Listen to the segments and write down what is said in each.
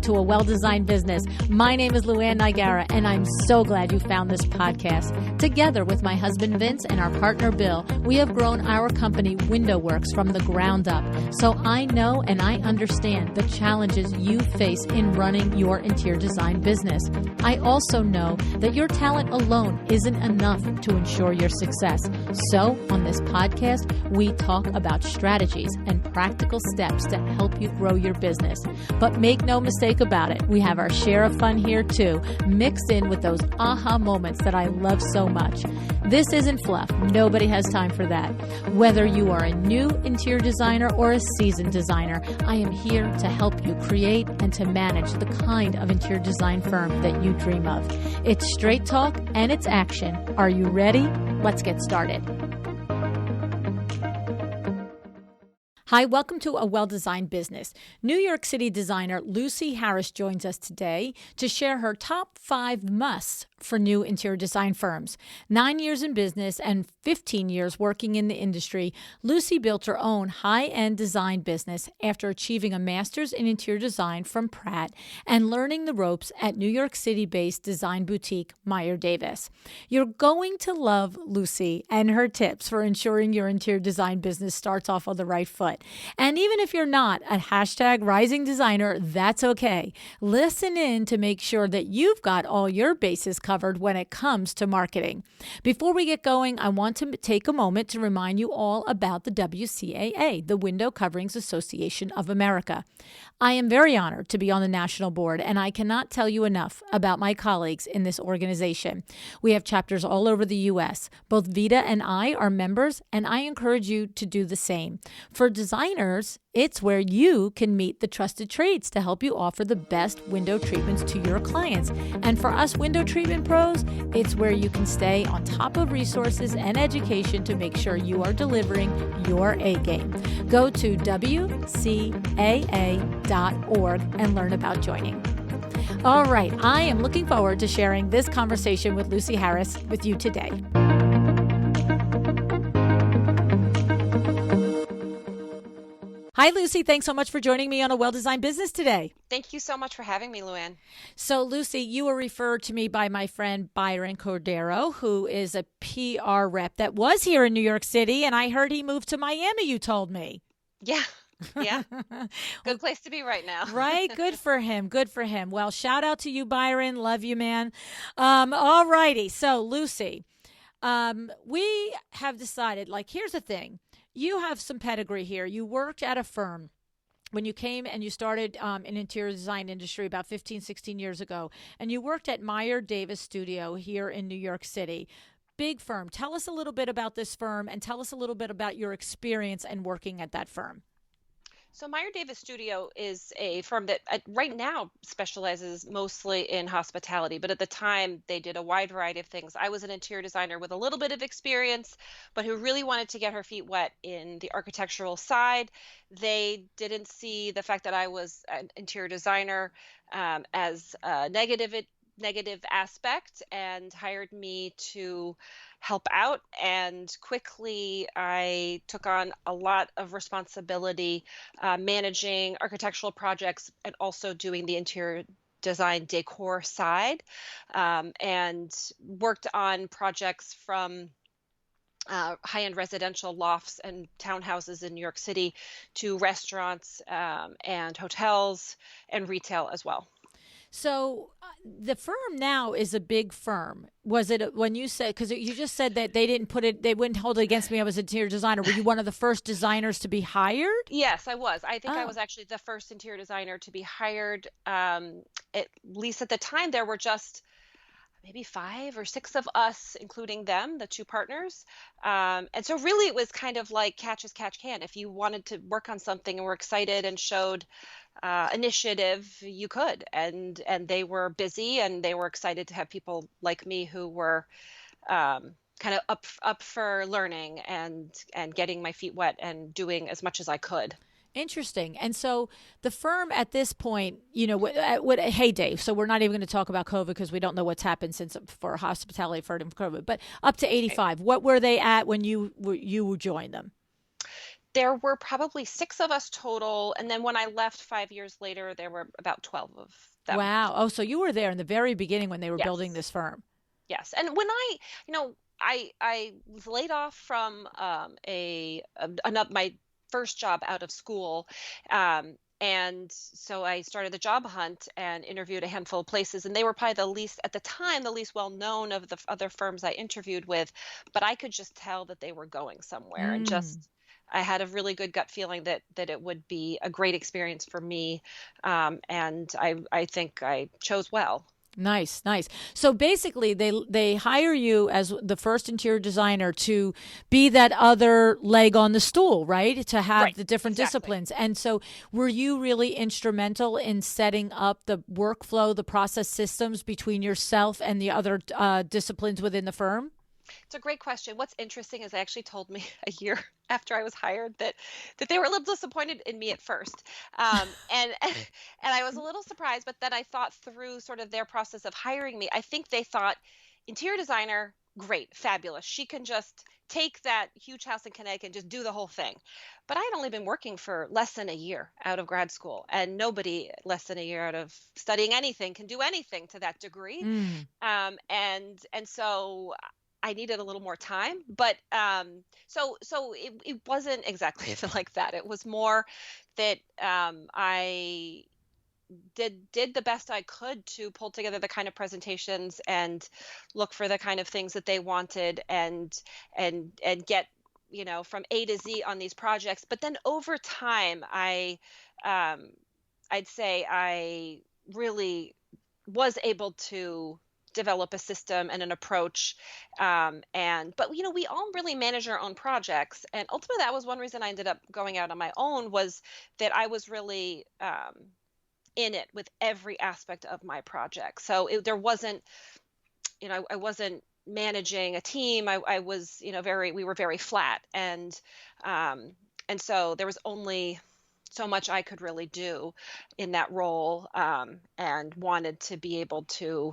to A Well-Designed Business. My name is LuAnn, and I'm so glad you found this podcast. Together with my husband Vince and our partner Bill, we have grown our company Window Works from the ground up. So I know and I understand the challenges you face in running your interior design business. I also know that your talent alone isn't enough to ensure your success. So on this podcast, we talk about strategies and practical steps to help you grow your business. But make no mistake about it, we have our share of fun here too, mixed in with those aha moments that I love so much. This isn't fluff. Nobody has time for that. Whether you are a new interior designer or a seasoned designer, I am here to help you create and to manage the kind of interior design firm that you dream of. It's straight talk and it's action. Are you ready? Let's get started. Hi, welcome to A Well-Designed Business. New York City designer Lucy Harris joins us today to share her top 5 musts for new interior design firms. 9 years in business and 15 years working in the industry, Lucy built her own high-end design business after achieving a master's in interior design from Pratt and learning the ropes at New York City-based design boutique Meyer Davis. You're going to love Lucy and her tips for ensuring your interior design business starts off on the right foot. And even if you're not a #rising designer, that's okay. Listen in to make sure that you've got all your bases covered when it comes to marketing. Before we get going, I want to take a moment to remind you all about the WCAA, the Window Coverings Association of America. I am very honored to be on the national board, and I cannot tell you enough about my colleagues in this organization. We have chapters all over the U.S. Both Vita and I are members, and I encourage you to do the same. For designers, it's where you can meet the trusted trades to help you offer the best window treatments to your clients. And for us window treatment pros, it's where you can stay on top of resources and education to make sure you are delivering your A game. Go to WCAA.org and learn about joining. All right, I am looking forward to sharing this conversation with Lucy Harris with you today. Hi, Lucy. Thanks so much for joining me on A Well-Designed Business today. Thank you so much for having me, LuAnn. So, Lucy, you were referred to me by my friend Byron Cordero, who is a PR rep that was here in New York City, and I heard he moved to Miami, you told me. Yeah. Good place to be right now. Right? Good for him. Good for him. Well, shout out to you, Byron. Love you, man. All righty. So, Lucy, we have decided, here's the thing. You have some pedigree here. You worked at a firm when you came and you started in interior design industry about 15, 16 years ago, and you worked at Meyer Davis Studio here in New York City. Big firm. Tell us a little bit about this firm and tell us a little bit about your experience and working at that firm. So Meyer Davis Studio is a firm that right now specializes mostly in hospitality, but at the time they did a wide variety of things. I was an interior designer with a little bit of experience, but who really wanted to get her feet wet in the architectural side. They didn't see the fact that I was an interior designer as a negative aspect and hired me to help out. And quickly I took on a lot of responsibility managing architectural projects and also doing the interior design decor side, and worked on projects from high-end residential lofts and townhouses in New York City to restaurants and hotels and retail as well. So the firm now is a big firm. Was it when you said, because you just said that they wouldn't hold it against me, I was an interior designer. Were you one of the first designers to be hired? Yes, I was. I think I was actually the first interior designer to be hired. At least at the time, there were just maybe 5 or 6 of us, including them, the 2 partners. And so really it was kind of like catch as catch can. If you wanted to work on something and were excited and showed initiative, you could. And they were busy and they were excited to have people like me who were kind of up for learning and getting my feet wet and doing as much as I could. Interesting. And so the firm at this point, what heyday, so we're not even going to talk about COVID because we don't know what's happened since for hospitality for COVID, but up to 85, what were they at when you joined them? There were probably 6 of us total, and then when I left 5 years later, there were about 12 of them. Wow. Oh, so you were there in the very beginning when they were building Yes. this firm. Yes. And when I was laid off from my first job out of school, and so I started the job hunt and interviewed a handful of places, and they were probably the least at the time the least well known of the other firms I interviewed with, but I could just tell that they were going somewhere, and Mm. just I had a really good gut feeling that it would be a great experience for me, and I think I chose well. Nice, nice. So basically, they hire you as the first interior designer to be that other leg on the stool, right? To have Right. the different Exactly. disciplines. And so, were you really instrumental in setting up the workflow, the process systems between yourself and the other disciplines within the firm? It's a great question. What's interesting is they actually told me a year after I was hired that they were a little disappointed in me at first, and and I was a little surprised. But then I thought through sort of their process of hiring me. I think they thought interior designer, great, fabulous. She can just take that huge house in Connecticut and just do the whole thing. But I had only been working for less than a year out of grad school, and nobody less than a year out of studying anything can do anything to that degree. Mm. And so I needed a little more time, but so it wasn't exactly like that. It was more that I did the best I could to pull together the kind of presentations and look for the kind of things that they wanted, and get from A to Z on these projects. But then over time, um, I'd say I really was able to develop a system and an approach, and but we all really manage our own projects, and ultimately that was one reason I ended up going out on my own, was that I was really in it with every aspect of my project. So there wasn't, I wasn't managing a team. I was, we were very flat, um, and so there was only so much I could really do in that role, and wanted to be able to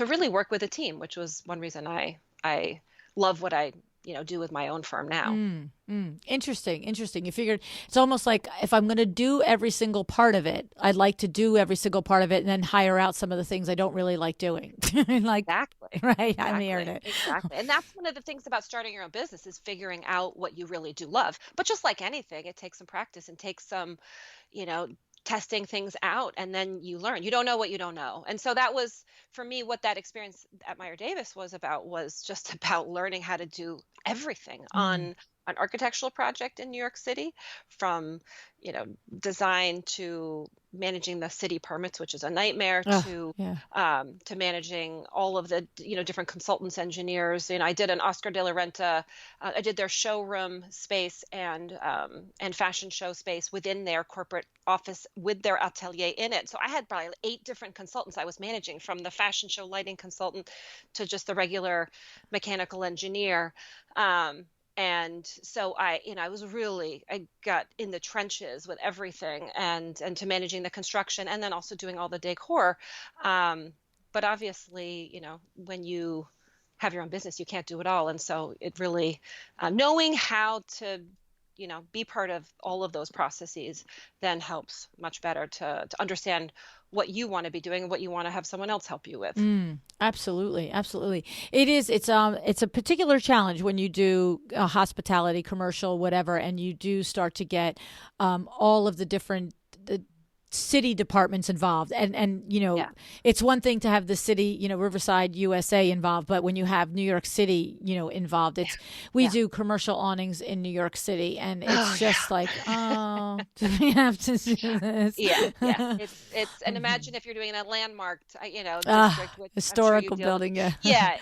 really work with a team, which was one reason I love what I do with my own firm now. Mm, mm. Interesting, interesting. You figured it's almost like if I'm going to do every single part of it, I'd like to do every single part of it and then hire out some of the things I don't really like doing. Like, Exactly. right, I'm hearing Exactly. it. Exactly. And that's one of the things about starting your own business, is figuring out what you really do love. But just like anything, it takes some practice and takes some, you know, testing things out, and then you learn. You don't know what you don't know. And so that was for me what that experience at Meyer Davis was about, was just about learning how to do everything Mm. on an architectural project in New York City, from, you know, design to managing the city permits, which is a nightmare, Oh, yeah. to managing all of the, different consultants, engineers. I did an Oscar de la Renta. I did their showroom space and fashion show space within their corporate office with their atelier in it. So I had probably 8 different consultants I was managing, from the fashion show lighting consultant to just the regular mechanical engineer. And so I got in the trenches with everything, and to managing the construction, and then also doing all the decor. But obviously, when you have your own business, you can't do it all. And so it really, knowing how to, be part of all of those processes then helps much better to understand what you want to be doing and what you want to have someone else help you with. Mm, absolutely, absolutely. It is. It's a particular challenge when you do hospitality, commercial, whatever, and you do start to get all of the different city departments involved, and Yeah. it's one thing to have the city, Riverside USA involved, but when you have New York City, involved, it's we Yeah. do commercial awnings in New York City, and Oh it's yeah. just like, oh, do we have to do this? Yeah, yeah. And imagine if you're doing a landmarked, Ah, district, which I'm sure you historical deal with. building, yeah. Yeah,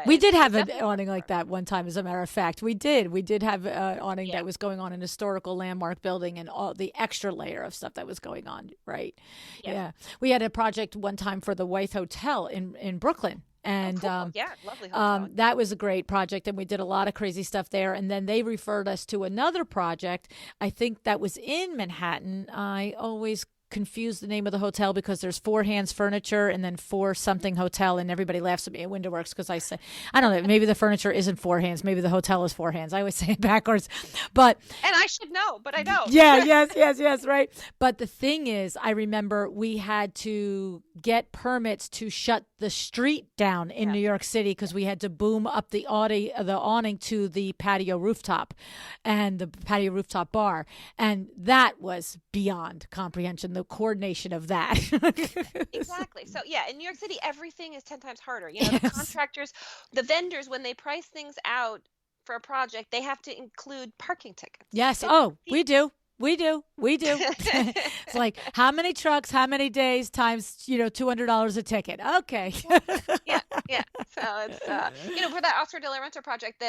We did it have an definitely takes awning like work. that one time, as a matter of fact. We did. We did have an awning Yeah, that was going on an historical landmark building, and all the extra layer of stuff that was going on, right? yeah. Yeah. We had a project one time for the White Hotel in Brooklyn. Oh, And cool. Yeah, lovely hotel. that was a great project, and we did a lot of crazy stuff there. And then they referred us to another project. I think that was in Manhattan. I always confuse the name of the hotel because there's Four Hands Furniture and then Four Something Hotel, and everybody laughs at me at WindowWorks because I say, I don't know, maybe the furniture isn't Four Hands, maybe the hotel is Four Hands. I always say it backwards, but and I should know, but I don't. Yeah, yes, right. But the thing is, I remember we had to get permits to shut the street down in New York City because we had to boom up the awning to the patio rooftop and the patio rooftop bar. And that was beyond comprehension, the coordination of that. Exactly. So yeah, in New York City, everything is 10 times harder. You know, the contractors, the vendors, when they price things out for a project, they have to include parking tickets. Yes. Oh, we do. It's like how many trucks, how many days times, $200 a ticket. Okay. Yeah. So it's for that Oscar de la Renta project,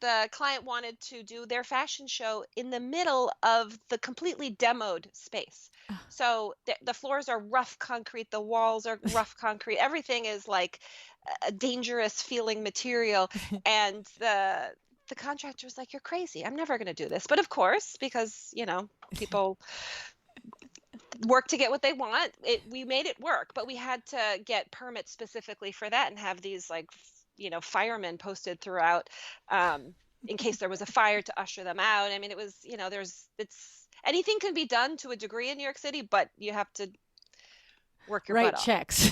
the client wanted to do their fashion show in the middle of the completely demoed space. So the floors are rough concrete, the walls are rough concrete, everything is like a dangerous feeling material, and the contractor was like, "You're crazy. I'm never going to do this." But of course, because, people work to get what they want, we made it work, but we had to get permits specifically for that and have these firemen posted throughout in case there was a fire to usher them out. I mean, it was, anything can be done to a degree in New York City, but you have to work your butt off. Checks.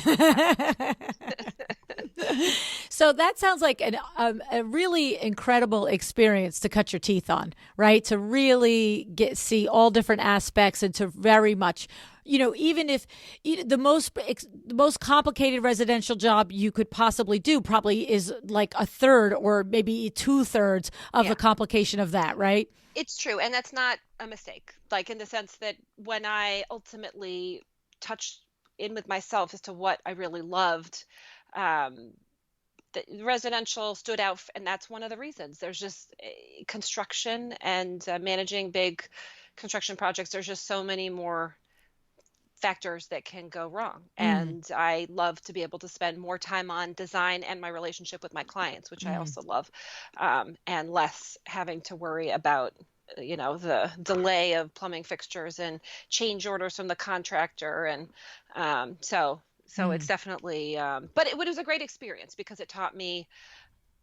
So that sounds like a really incredible experience to cut your teeth on, right? To really see all different aspects and to very much, even if the most complicated residential job you could possibly do probably is like a third or maybe 2/3 of the complication of that, right? It's true. And that's not a mistake. Like, in the sense that when I ultimately touched in with myself as to what I really loved, the residential stood out, and that's one of the reasons. There's just construction and managing big construction projects. There's just so many more factors that can go wrong, and I love to be able to spend more time on design and my relationship with my clients, which I also love, and less having to worry about the delay of plumbing fixtures and change orders from the contractor, and so it's definitely, but it was a great experience because it taught me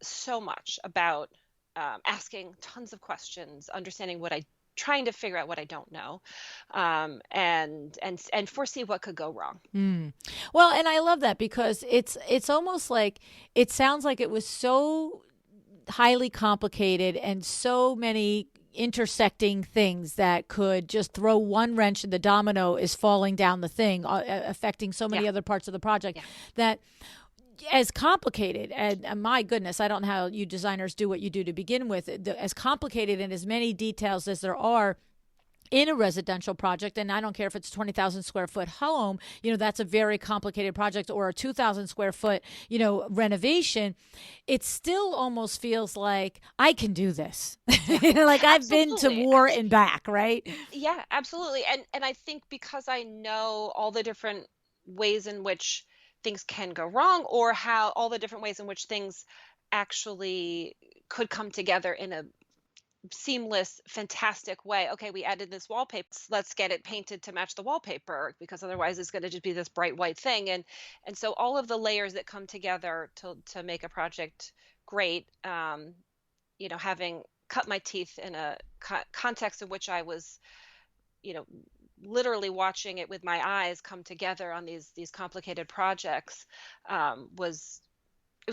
so much about asking tons of questions, understanding trying to figure out what I don't know, and foresee what could go wrong. Well, and I love that because it's almost like, it sounds like it was so highly complicated and so many intersecting things that could just throw one wrench and the domino is falling down the thing, affecting so many other parts of the project, that as complicated, and my goodness, I don't know how you designers do what you do to begin with, as complicated and as many details as there are in a residential project, and I don't care if it's 20,000 square foot home, that's a very complicated project, or a 2,000 square foot, renovation, it still almost feels like I can do this. Like I've been to war and back, right? Yeah, absolutely. And I think because I know all the different ways in which things can go wrong, or how all the different ways in which things actually could come together in a seamless, fantastic way. Okay, we added this wallpaper. Let's get it painted to match the wallpaper, because otherwise it's going to just be this bright white thing. And so all of the layers that come together to make a project great, having cut my teeth in a context in which I was, literally watching it with my eyes come together on these complicated projects, it was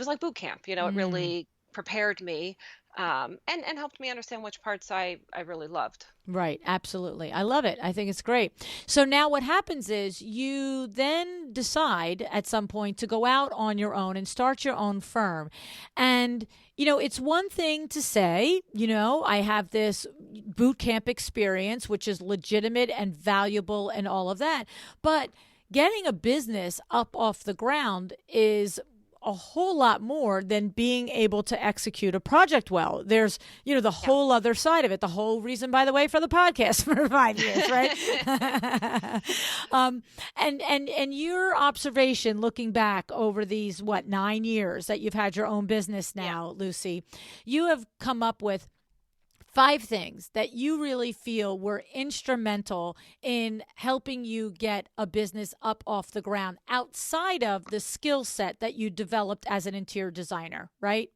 like boot camp. It really prepared me, and helped me understand which parts I really loved. Right. Absolutely. I love it. I think it's great. So now what happens is you then decide at some point to go out on your own and start your own firm. And, it's one thing to say, I have this boot camp experience, which is legitimate and valuable and all of that. But getting a business up off the ground is a whole lot more than being able to execute a project well. There's, the whole other side of it. The whole reason, by the way, for the podcast for 5 years, right? And your observation looking back over these, 9 years that you've had your own business now, Lucy, you have come up with 5 things that you really feel were instrumental in helping you get a business up off the ground outside of the skill set that you developed as an interior designer, right?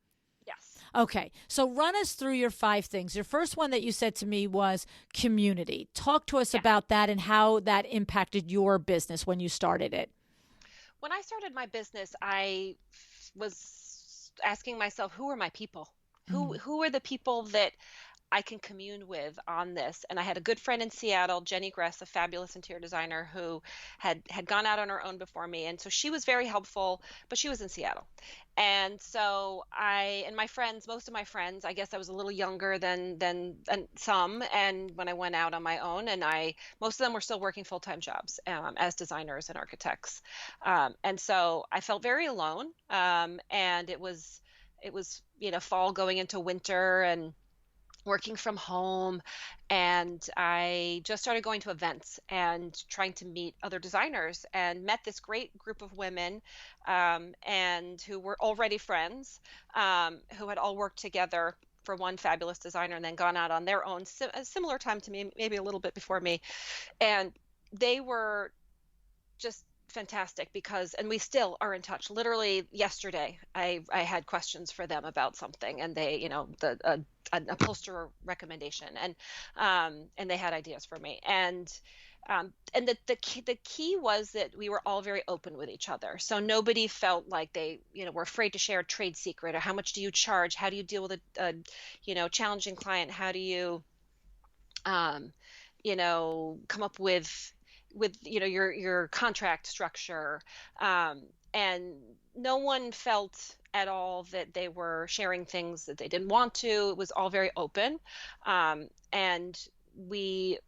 Yes. Okay, so run us through your 5 things. Your first one that you said to me was community. Talk to us Yeah. about that and how that impacted your business when you started it. When I started my business, was asking myself, who are my people? Mm. Who are the people that I can commune with on this? And I had a good friend in Seattle, Jenny Gress, a fabulous interior designer who had gone out on her own before me, and so she was very helpful. But she was in Seattle, and so I and my friends, most of my friends, I guess I was a little younger than some, and when I went out on my own, and I most of them were still working full-time jobs as designers and architects, and so I felt very alone, and it was fall going into winter and working from home, and I just started going to events and trying to meet other designers, and met this great group of women, and who were already friends, who had all worked together for one fabulous designer and then gone out on their own, a similar time to me, maybe a little bit before me. And they were just fantastic, because and we still are in touch. Literally yesterday I had questions for them about something, and they, an upholsterer recommendation, and they had ideas for me. And the key was that we were all very open with each other, so nobody felt like they, were afraid to share a trade secret, or how much do you charge, how do you deal with a challenging client, how do you um, come up with your contract structure, and no one felt at all that they were sharing things that they didn't want to. It was all very open, and we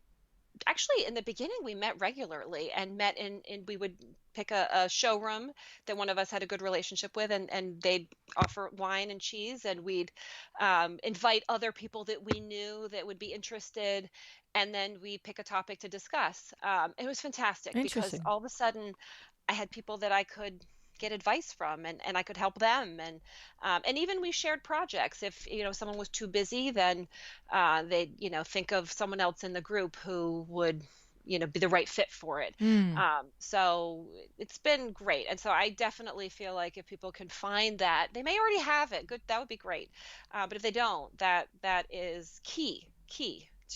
actually, in the beginning, we met regularly, and met in we would pick a showroom that one of us had a good relationship with, and they'd offer wine and cheese, and we'd invite other people that we knew that would be interested, and then we pick a topic to discuss. It was fantastic, because Interesting. all of a sudden I had people that I could get advice from, and I could help them, and even we shared projects. If someone was too busy, then they'd think of someone else in the group who would be the right fit for it. Mm. So it's been great, and so I definitely feel like if people can find that, they may already have it, good, that would be great. But if they don't, that is key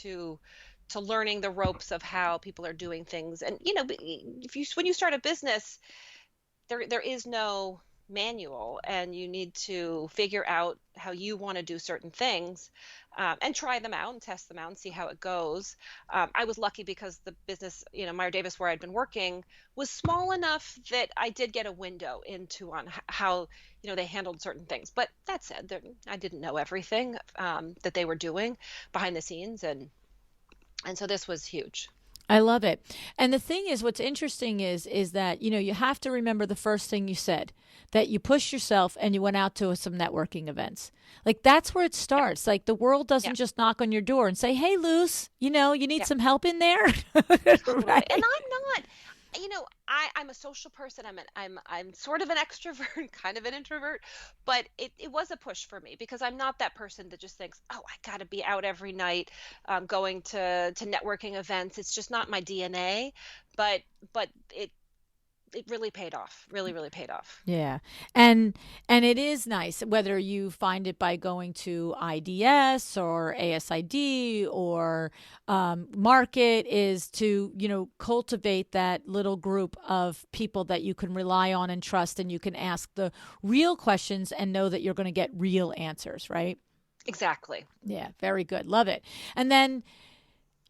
to learning the ropes of how people are doing things. And if you when you start a business, there is no manual, and you need to figure out how you want to do certain things, and try them out and test them out and see how it goes. I was lucky, because the business, Meyer Davis, where I'd been working, was small enough that I did get a window into on how they handled certain things. But that said, I didn't know everything that they were doing behind the scenes, and so this was huge. I love it. And the thing is, what's interesting is that, you have to remember the first thing you said, that you pushed yourself and you went out to some networking events. Like, that's where it Yeah, starts. Like, the world yeah, doesn't just knock on your door and say, "Hey, Luce, you need yeah. some help in there." Totally. And Right? I'm not, I'm a social person. I'm sort of an extrovert, kind of an introvert, but it was a push for me, because I'm not that person that just thinks, oh, I got to be out every night, going to networking events. It's just not my DNA. But it really paid off. Really, really paid off. Yeah. And it is nice whether you find it by going to IDS or ASID or market, is to, cultivate that little group of people that you can rely on and trust, and you can ask the real questions and know that you're going to get real answers, right? Exactly. Yeah, very good. Love it. And then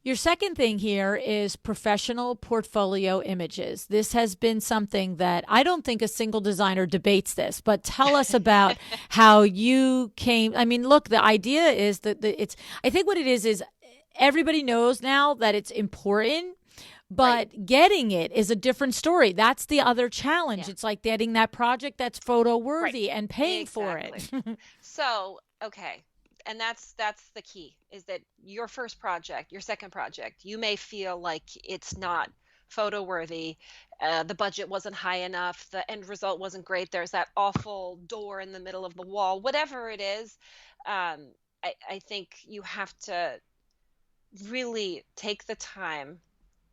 your second thing here is professional portfolio images. This has been something that I don't think a single designer debates this, but tell us about how you came. I mean, look, the idea is that I think what it is everybody knows now that it's important, Right. but getting it is a different story. That's the other challenge. Yeah. It's like getting that project that's photo Right. worthy and paying for Exactly. it. So, okay. And that's the key, is that your first project, your second project, you may feel like it's not photo worthy. The budget wasn't high enough. The end result wasn't great. There's that awful door in the middle of the wall, whatever it is. Um, I think you have to really take the time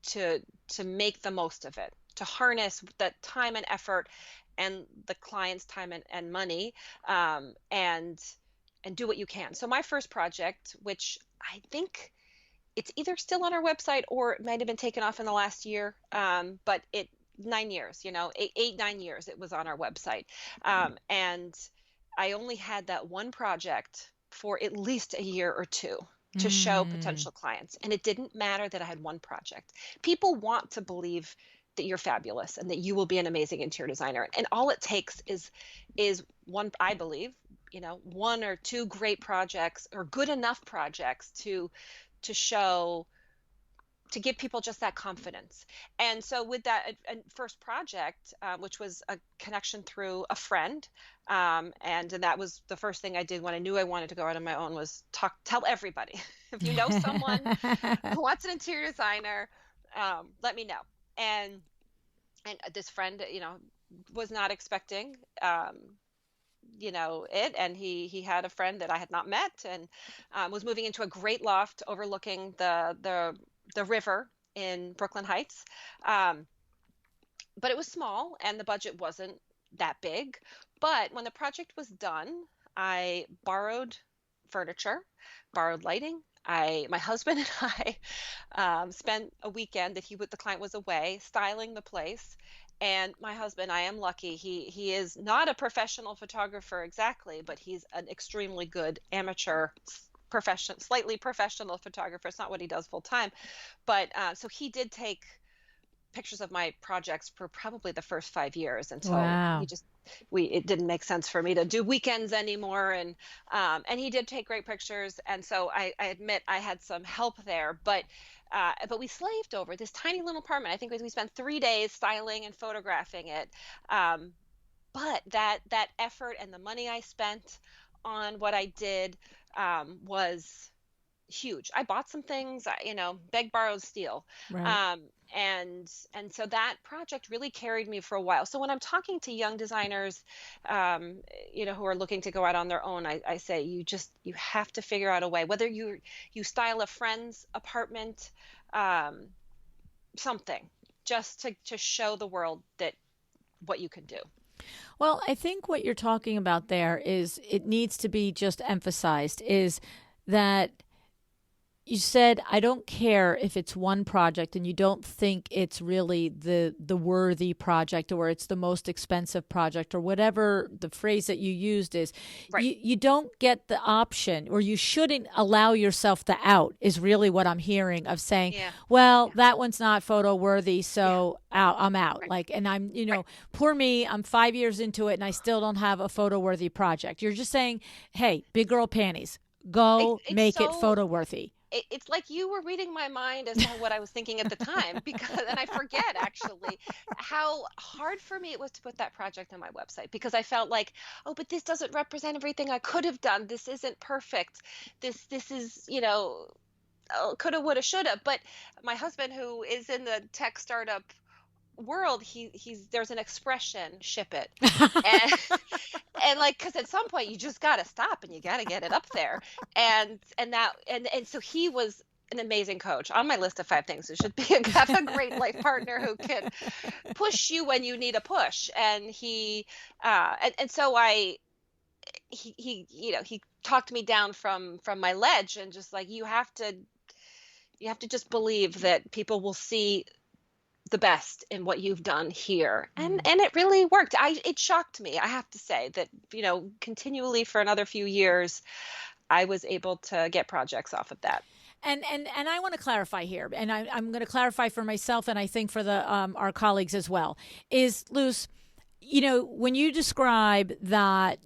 to make the most of it, to harness the time and effort and the client's time and money, and do what you can. So my first project, which I think it's either still on our website or it might have been taken off in the last year, but it 9 years, 8, 9 years it was on our website, and I only had that one project for at least a year or two to show Mm. potential clients. And it didn't matter that I had one project. People want to believe that you're fabulous and that you will be an amazing interior designer. And all it takes is one, I believe, one or two great projects or good enough projects show, to give people just that confidence. And so with that first project, which was a connection through a friend, and that was the first thing I did when I knew I wanted to go out on my own, was tell everybody. If you know someone who wants an interior designer, let me know. And this friend, was not expecting, it, and he had a friend that I had not met, and was moving into a great loft overlooking the river in Brooklyn Heights. Um, but it was small and the budget wasn't that big. But when the project was done, I borrowed furniture, borrowed lighting. My husband and I spent a weekend that the client was away, styling the place. And my husband, I am lucky. He is not a professional photographer exactly, but he's an extremely good amateur slightly professional photographer. It's not what he does full time, but so he did take pictures of my projects for probably the first 5 years, until Wow. it didn't make sense for me to do weekends anymore. And he did take great pictures. And so I admit I had some help there, but we slaved over this tiny little apartment. I think we spent 3 days styling and photographing it. But that effort and the money I spent on what I did, was huge. I bought some things, beg, borrowed, steal. Right. Um, and so that project really carried me for a while. So when I'm talking to young designers, who are looking to go out on their own, I say you have to figure out a way, whether you style a friend's apartment, um, something, just to show the world that what you can do. Well, I think what you're talking about there is it needs to be just emphasized is that you said I don't care if it's one project and you don't think it's really the worthy project or it's the most expensive project or whatever the phrase that you used is. Right. You don't get the option, or you shouldn't allow yourself the out, is really what I'm hearing of saying, Yeah. well, Yeah. that one's not photo worthy, Yeah. so out, I'm out. Right. Like, and I'm, Right. poor me, I'm 5 years into it and I still don't have a photo worthy project. You're just saying, hey, big girl panties, go It's make it so photo worthy. it's like you were reading my mind as to what I was thinking at the time, because and I forget actually how hard for me it was to put that project on my website, because I felt like, oh, but this doesn't represent everything I could have done. This isn't perfect. This is, coulda, woulda, shoulda. But my husband, who is in the tech startup world, he's there's an expression, ship it. And and like, because at some point you just got to stop and you got to get it up there. And so he was an amazing coach. On my list of 5 things, it should be have a great life partner who can push you when you need a push. And so he talked me down from my ledge, and just like, you have to just believe that people will see the best in what you've done here. And it really worked. It shocked me, I have to say, that continually for another few years I was able to get projects off of that. And I want to clarify here, and I'm going to clarify for myself, and I think for the our colleagues as well. Is Luce, when you describe that,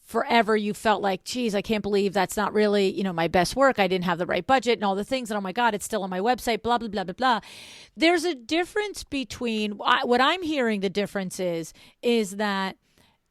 forever you felt like, geez, I can't believe that's not really, my best work. I didn't have the right budget and all the things, and oh my God, it's still on my website. Blah blah blah blah blah. There's a difference between what I'm hearing. The difference is that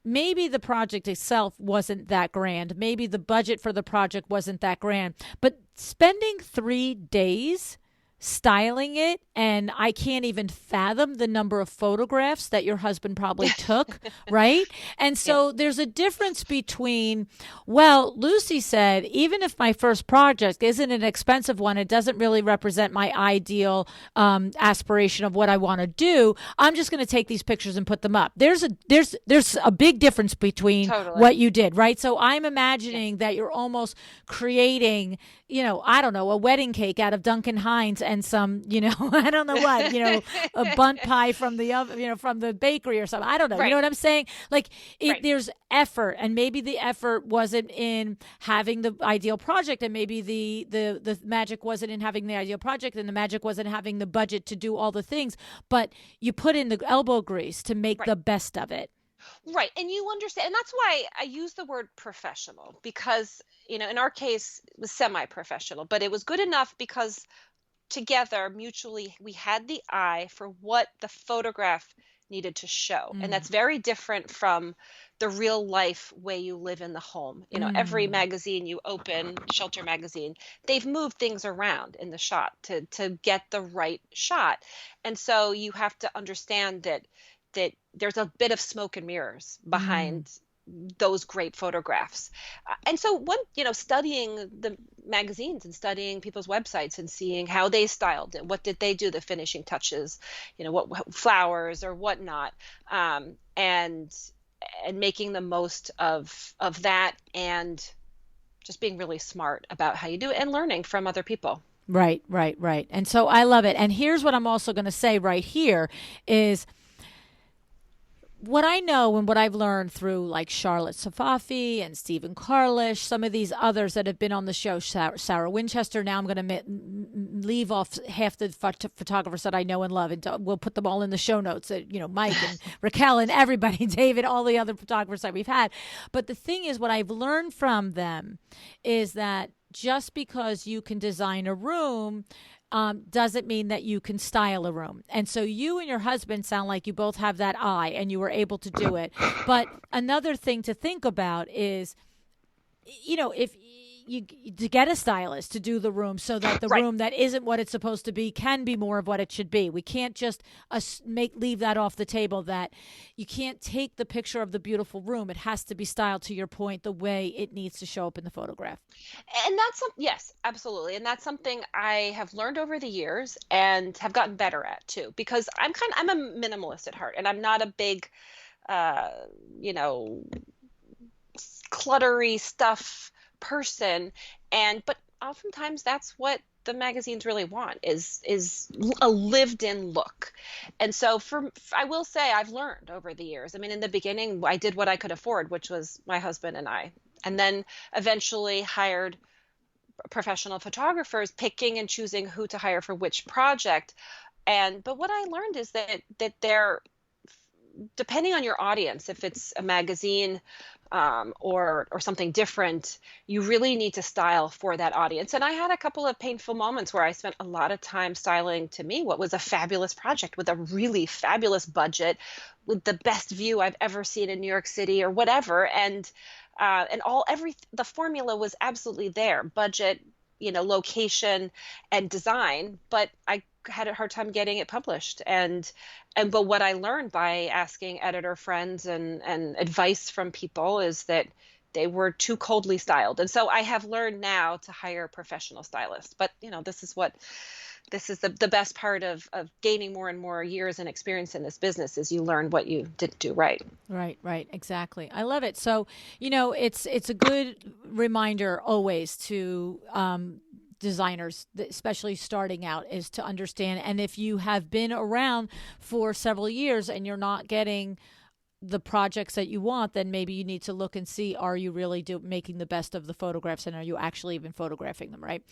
maybe the project itself wasn't that grand. Maybe the budget for the project wasn't that grand. But spending 3 days styling it, and I can't even fathom the number of photographs that your husband probably took, right? And Yeah, so there's a difference between, well, Lucy said, even if my first project isn't an expensive one, it doesn't really represent my ideal aspiration of what I want to do. I'm just going to take these pictures and put them up. There's a big difference between totally. what you did, right? So I'm Yeah, imagining that you're almost creating, I don't know, a wedding cake out of Duncan Hines and some, I don't know what, a bunt pie from the oven, from the bakery or something. I don't know. You know right, what I'm saying? Like right. there's effort, and maybe the effort wasn't in having the ideal project, and maybe the magic wasn't in having the ideal project, and the magic wasn't having the budget to do all the things, but you put in the elbow grease to make Right. the best of it. Right. And you understand, and that's why I use the word professional because, in our case, it was semi-professional, but it was good enough because together, mutually, we had the eye for what the photograph needed to show. And Mm, that's very different from the real life way you live in the home. Every mm, magazine you open, Shelter magazine, they've moved things around in the shot to get the right shot. And so you have to understand that there's a bit of smoke and mirrors mm. behind those great photographs. And so studying the magazines and studying people's websites and seeing how they styled it, what did they do, the finishing touches, what flowers or whatnot, and making the most of that, and just being really smart about how you do it and learning from other people. Right, right, right. And so I love it. And here's what I'm also going to say right here is what I know and what I've learned through like Charlotte Safafi and Stephen Carlish, some of these others that have been on the show, Sarah Winchester. Now I'm going to leave off half the photographers that I know and love, and we'll put them all in the show notes. Mike and Raquel and everybody, David, all the other photographers that we've had. But the thing is, what I've learned from them is that just because you can design a room doesn't mean that you can style a room. And so you and your husband sound like you both have that eye and you were able to do it. But another thing to think about is, if you to get a stylist to do the room so that the Right. room that isn't what it's supposed to be can be more of what it should be. We can't just leave that off the table, that you can't take the picture of the beautiful room. It has to be styled, to your point, the way it needs to show up in the photograph. And yes, absolutely. And that's something I have learned over the years and have gotten better at too, because I'm a minimalist at heart, and I'm not a big, uh, you know, cluttery stuff person. But oftentimes that's what the magazines really want is a lived in look. And so I will say I've learned over the years. I mean, in the beginning, I did what I could afford, which was my husband and I, and then eventually hired professional photographers, picking and choosing who to hire for which project. But what I learned is that they're, depending on your audience, if it's a magazine, or something different, you really need to style for that audience. And I had a couple of painful moments where I spent a lot of time styling, to me, what was a fabulous project with a really fabulous budget, with the best view I've ever seen in New York City or whatever. And the formula was absolutely there: budget, location, and design. But I had a hard time getting it published. But what I learned by asking editor friends and advice from people is that they were too coldly styled. And so I have learned now to hire professional stylists. But this is the best part of gaining more and more years and experience in this business, is you learn what you didn't do right. Right, right, exactly. I love it. So, it's a good reminder always to designers, especially starting out, is to understand. And if you have been around for several years and you're not getting the projects that you want, then maybe you need to look and see, are you really making the best of the photographs, and are you actually even photographing them, right?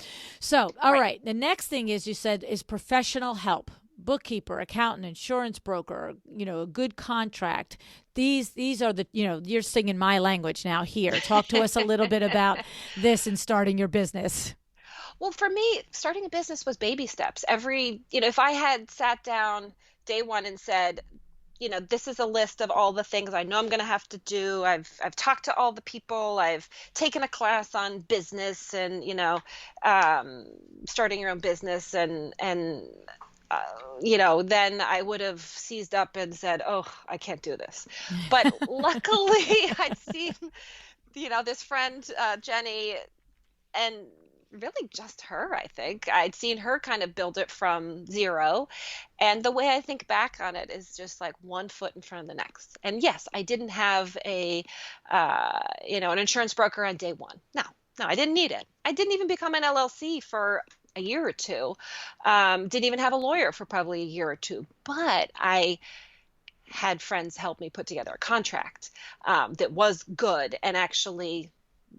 So, all Right. right, the next thing is, you said, is professional help: bookkeeper, accountant, insurance broker, a good contract. These are the, you're singing my language now here. Talk to us a little bit about this and starting your business. Well, for me, starting a business was baby steps. If I had sat down day one and said, this is a list of all the things I know I'm going to have to do. I've talked to all the people. I've taken a class on business and, starting your own business then I would have seized up and said, "Oh, I can't do this." But luckily, I'd seen, this friend, Jenny, and really just her, I think. I'd seen her kind of build it from zero. And the way I think back on it is just like one foot in front of the next. And yes, I didn't have an insurance broker on day one. No, I didn't need it. I didn't even become an LLC for a year or two. Didn't even have a lawyer for probably a year or two. But I had friends help me put together a contract that was good and actually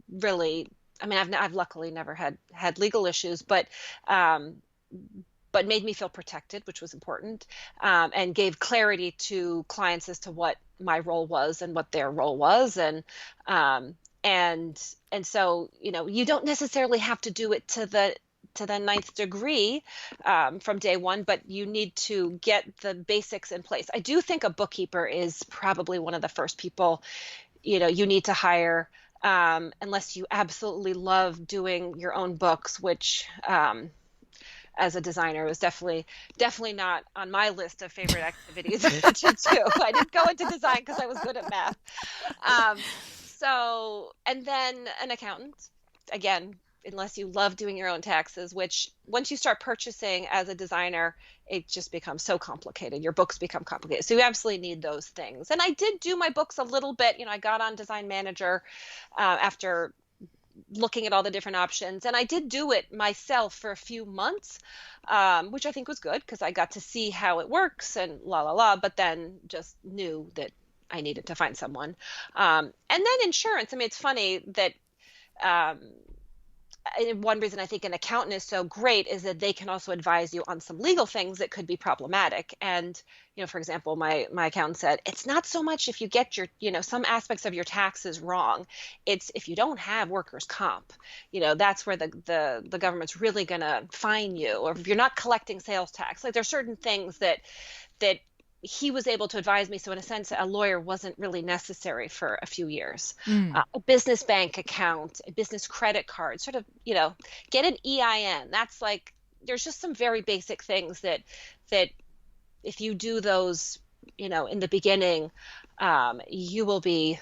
really, I mean, I've luckily never had legal issues, but made me feel protected, which was important, and gave clarity to clients as to what my role was and what their role was, and so you don't necessarily have to do it to the ninth degree from day one, but you need to get the basics in place. I do think a bookkeeper is probably one of the first people you need to hire. Unless you absolutely love doing your own books, which as a designer was definitely not on my list of favorite activities to do. I didn't go into design because I was good at math. And then an accountant, again, unless you love doing your own taxes, which once you start purchasing as a designer, it just becomes so complicated. Your books become complicated. So you absolutely need those things. And I did do my books a little bit. I got on Design Manager after looking at all the different options. And I did do it myself for a few months, which I think was good because I got to see how it works and but then just knew that I needed to find someone. And then insurance. I mean, it's funny that one reason I think an accountant is so great is that they can also advise you on some legal things that could be problematic. And, for example, my accountant said, it's not so much if you get your, some aspects of your taxes wrong. It's if you don't have workers' comp, that's where the government's really going to fine you. Or if you're not collecting sales tax, like there's certain things that he was able to advise me. So in a sense, a lawyer wasn't really necessary for a few years. A business bank account, a business credit card, sort of, get an EIN. That's like, there's just some very basic things that if you do those, in the beginning, you will be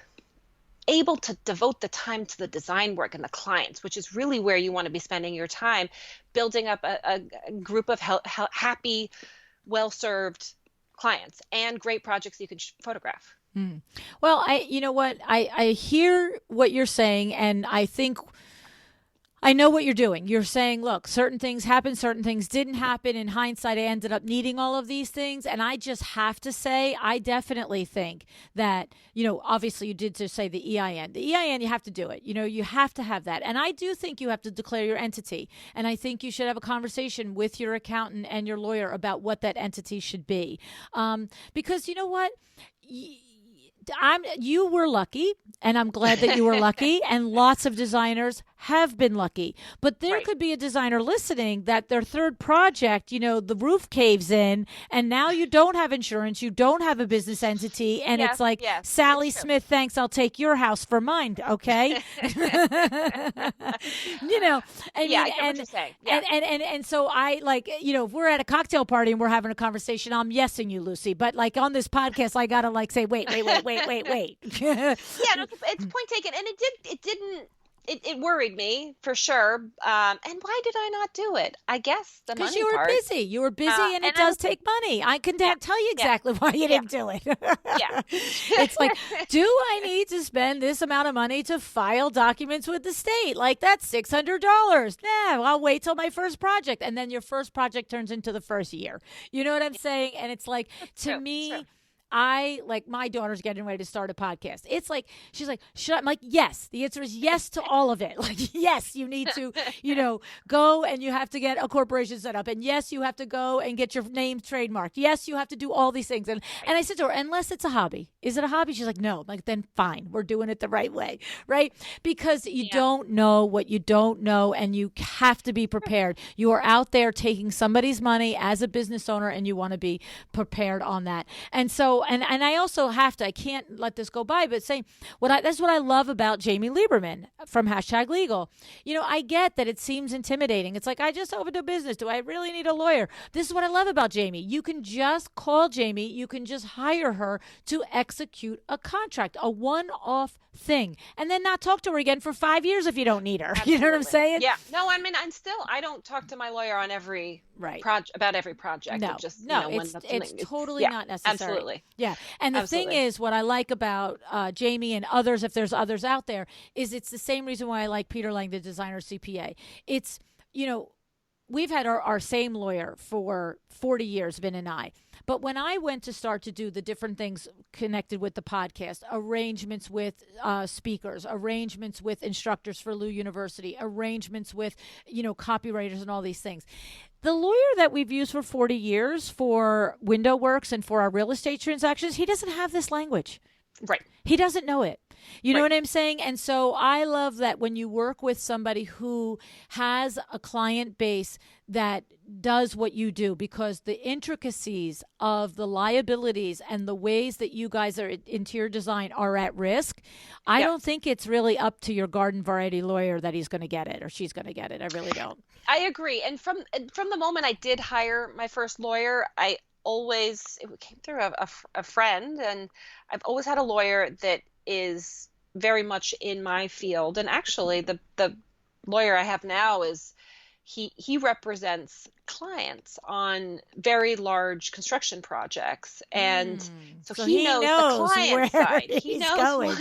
able to devote the time to the design work and the clients, which is really where you want to be spending your time, building up a group of happy, well-served clients and great projects you can photograph. Well, I hear what you're saying, and I think I know what you're doing. You're saying, look, certain things happened, certain things didn't happen. In hindsight, I ended up needing all of these things. And I just have to say, I definitely think that, obviously you did just say the EIN. The EIN, you have to do it. You have to have that. And I do think you have to declare your entity. And I think you should have a conversation with your accountant and your lawyer about what that entity should be. Because you know what? You were lucky, and I'm glad that you were lucky, and lots of designers have been lucky. But there could be a designer listening that their third project, the roof caves in, and now you don't have insurance, you don't have a business entity, and it's like, Sally Smith, thanks, I'll take your house for mine, okay? I get what you're saying. Yeah. And so I if we're at a cocktail party and we're having a conversation, I'm yesing you, Lucy. But on this podcast, I gotta say, wait. Yeah, no, it's point taken. And it worried me for sure. And why did I not do it? I guess the money part. Because you were busy, and it does take money. I can tell you exactly why you didn't do it. It's like, do I need to spend this amount of money to file documents with the state? Like, that's $600. Nah, I'll wait till my first project. And then your first project turns into the first year. You know what I'm saying? And it's like, to me... True. My daughter's getting ready to start a podcast. It's like, she's like, should I? I'm like, yes. The answer is yes to all of it. Like, yes, you need to, go and you have to get a corporation set up. And yes, you have to go and get your name trademarked. Yes, you have to do all these things. And I said to her, unless it's a hobby. Is it a hobby? She's like, no. I'm like, then fine. We're doing it the right way. Right? Because you don't know what you don't know, and you have to be prepared. You are out there taking somebody's money as a business owner, and you want to be prepared on that. And so and I also have to, I can't let this go by, but saying that's what I love about Jamie Lieberman from #Legal. I get that it seems intimidating. It's like, I just opened a business. Do I really need a lawyer? This is what I love about Jamie. You can just call Jamie. You can just hire her to execute a contract, a one-off thing, and then not talk to her again for 5 years if you don't need her. Absolutely. You know what I'm saying? Yeah. No, I mean, I don't talk to my lawyer on every about every project. No, it's totally not necessary. Absolutely. Yeah. And the thing is, what I like about Jamie and others, if there's others out there, is it's the same reason why I like Peter Lang, the designer CPA. It's, we've had our same lawyer for 40 years, Vin and I. But when I went to start to do the different things connected with the podcast, arrangements with speakers, arrangements with instructors for Lu University, arrangements with, copywriters and all these things, the lawyer that we've used for 40 years for window works and for our real estate transactions, he doesn't have this language. Right. He doesn't know it. You know what I'm saying? And so I love that when you work with somebody who has a client base that does what you do, because the intricacies of the liabilities and the ways that you guys are interior design are at risk. I don't think it's really up to your garden variety lawyer that he's going to get it or she's going to get it. I really don't. I agree. And from the moment I did hire my first lawyer, it came through a friend, and I've always had a lawyer that is very much in my field. And actually the lawyer I have now he represents clients on very large construction projects. And so he knows the client side. He knows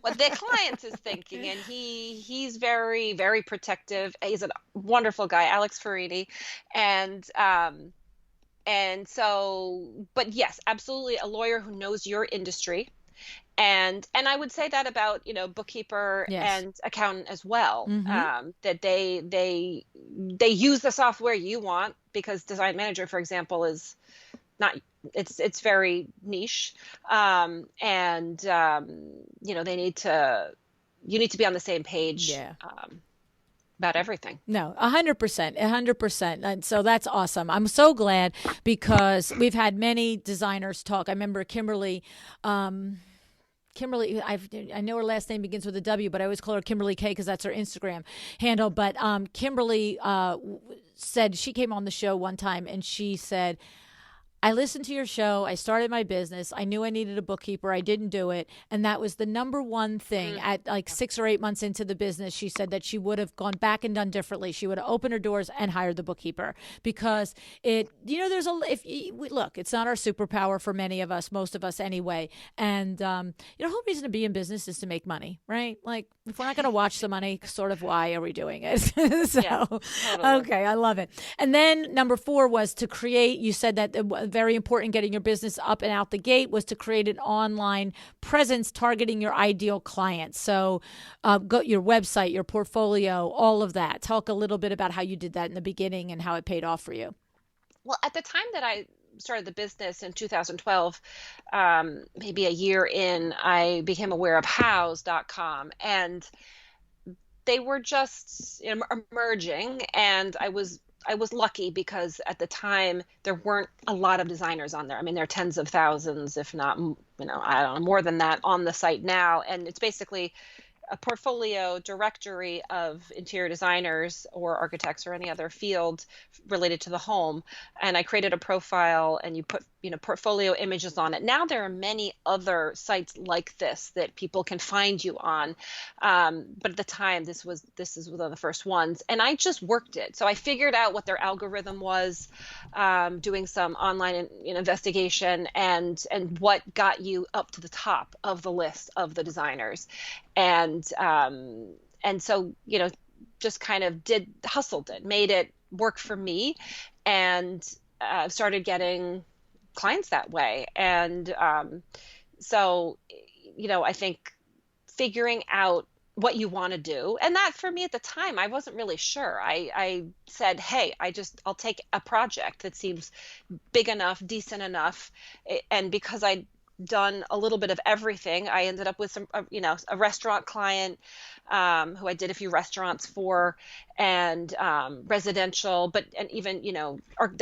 what the client is thinking. And he's very, very protective. He's a wonderful guy, Alex Farini. And so, but yes, absolutely a lawyer who knows your industry. And I would say that about, bookkeeper and accountant as well, that they use the software you want, because Design Manager, for example, is not, it's very niche. You need to be on the same page. About everything. No, 100%. And so that's awesome. I'm so glad, because we've had many designers talk. I remember Kimberly, I know her last name begins with a W, but I always call her Kimberly K because that's her Instagram handle. But Kimberly said, she came on the show one time and she said, I listened to your show. I started my business. I knew I needed a bookkeeper. I didn't do it. And that was the number one thing at like 6 or 8 months into the business. She said that she would have gone back and done differently. She would have opened her doors and hired the bookkeeper, because look, it's not our superpower for many of us, most of us anyway. And, the whole reason to be in business is to make money, right? Like, if we're not going to watch the money, sort of why are we doing it? Totally. Okay, I love it. And then number 4 was to create, you said that very important, getting your business up and out the gate, was to create an online presence targeting your ideal clients. So go your website, your portfolio, all of that. Talk a little bit about how you did that in the beginning and how it paid off for you. Well, at the time that I started the business in 2012, maybe a year in, I became aware of house.com, and they were just emerging, and I was lucky because at the time there weren't a lot of designers on there. I mean, there are tens of thousands, if not, I don't know, more than that on the site now. And it's basically a portfolio directory of interior designers or architects or any other field related to the home. And I created a profile, and you put, portfolio images on it. Now there are many other sites like this that people can find you on. But at the time, this is one of the first ones, and I just worked it. So I figured out what their algorithm was, doing some online investigation, and what got you up to the top of the list of the designers. And so, just kind of hustled it, made it work for me, and started getting clients that way. And so, I think figuring out what you want to do, and that for me at the time, I wasn't really sure. I said, hey, I'll take a project that seems big enough, decent enough. And because I done a little bit of everything. I ended up with a restaurant client who I did a few restaurants for, and residential, and even,